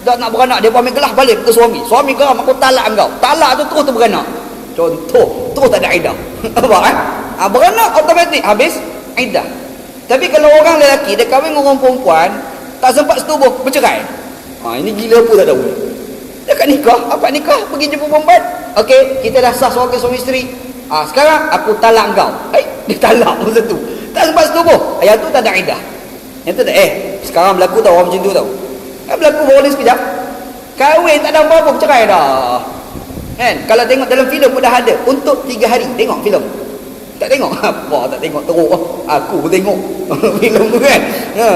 dah nak beranak, dia pun ambil gelas balik ke suami. Suami geram, aku talak engkau. Talak tu terus tu beranak. Contoh, terus tak ada iddah. Apa kan? Beranak automatik habis iddah. Tapi kalau orang lelaki dia kahwin dengan orang perempuan, tak sempat setubuh, bercerai. Ini gila apa tak tahu. Dekat nikah, apa nikah, pergi jumpa perempuan. Okey, kita dah sah sebagai suami isteri. Sekarang aku talak engkau. Dia talak masa tu. Tak sempat setubuh. Yang tu tak ada iddah. Yang tu tak, sekarang berlaku tau orang macam tu tau. Berlaku baru ni sekejap. Kahwin tak ada apa-apa, bercerai dah. Kan? Kalau tengok dalam filem pun dah ada. Untuk 3 hari tengok filem. Tak tengok? Apa tak tengok teruk. Aku pun tengok filem tu kan.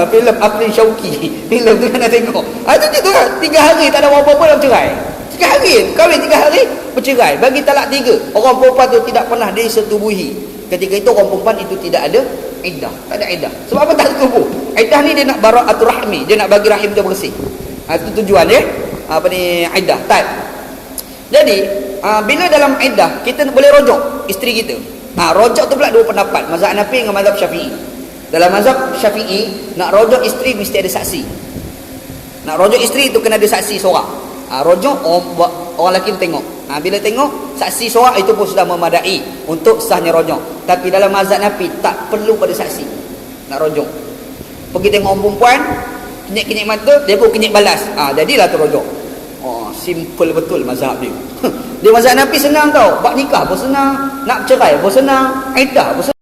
Filem Afrin Syauqi. Filem tu kan nak tengok. Itu tu kan. 3 hari tak ada apa-apa dah bercerai. 3 hari. Kahwin 3 hari bercerai. Bagi talak 3. Orang perempuan tu tidak pernah disetubuhi. Ketika itu orang perempuan itu tidak ada iddah. Tak ada iddah. Sebab apa tak setubuh? Iddah ni dia nak bara'atul rahmi. Dia nak bagi rahim dia bersih. Itu tujuan dia. Iddah. Tak. Jadi bila dalam iddah kita boleh rojok isteri kita. Rojok tu pula 2 pendapat, mazhab Hanafi dengan mazhab Syafi'i. Dalam mazhab Syafi'i, nak rojok isteri mesti ada saksi. Nak rojok isteri itu kena ada saksi sorak. Rojok orang lelaki tengok. Bila tengok saksi sorak itu pun sudah memadai untuk sahnya rojok. Tapi dalam mazhab Hanafi tak perlu pada saksi. nak rojok. Pergi tengok orang perempuan, kenyek-kenyek mata, dia pun kenyek balas. Jadilah terrojok. Simple betul mazhab dia. Dia mazhab Nabi senang tau. Bab nikah pun senang, nak cerai pun senang, iddah pun senang.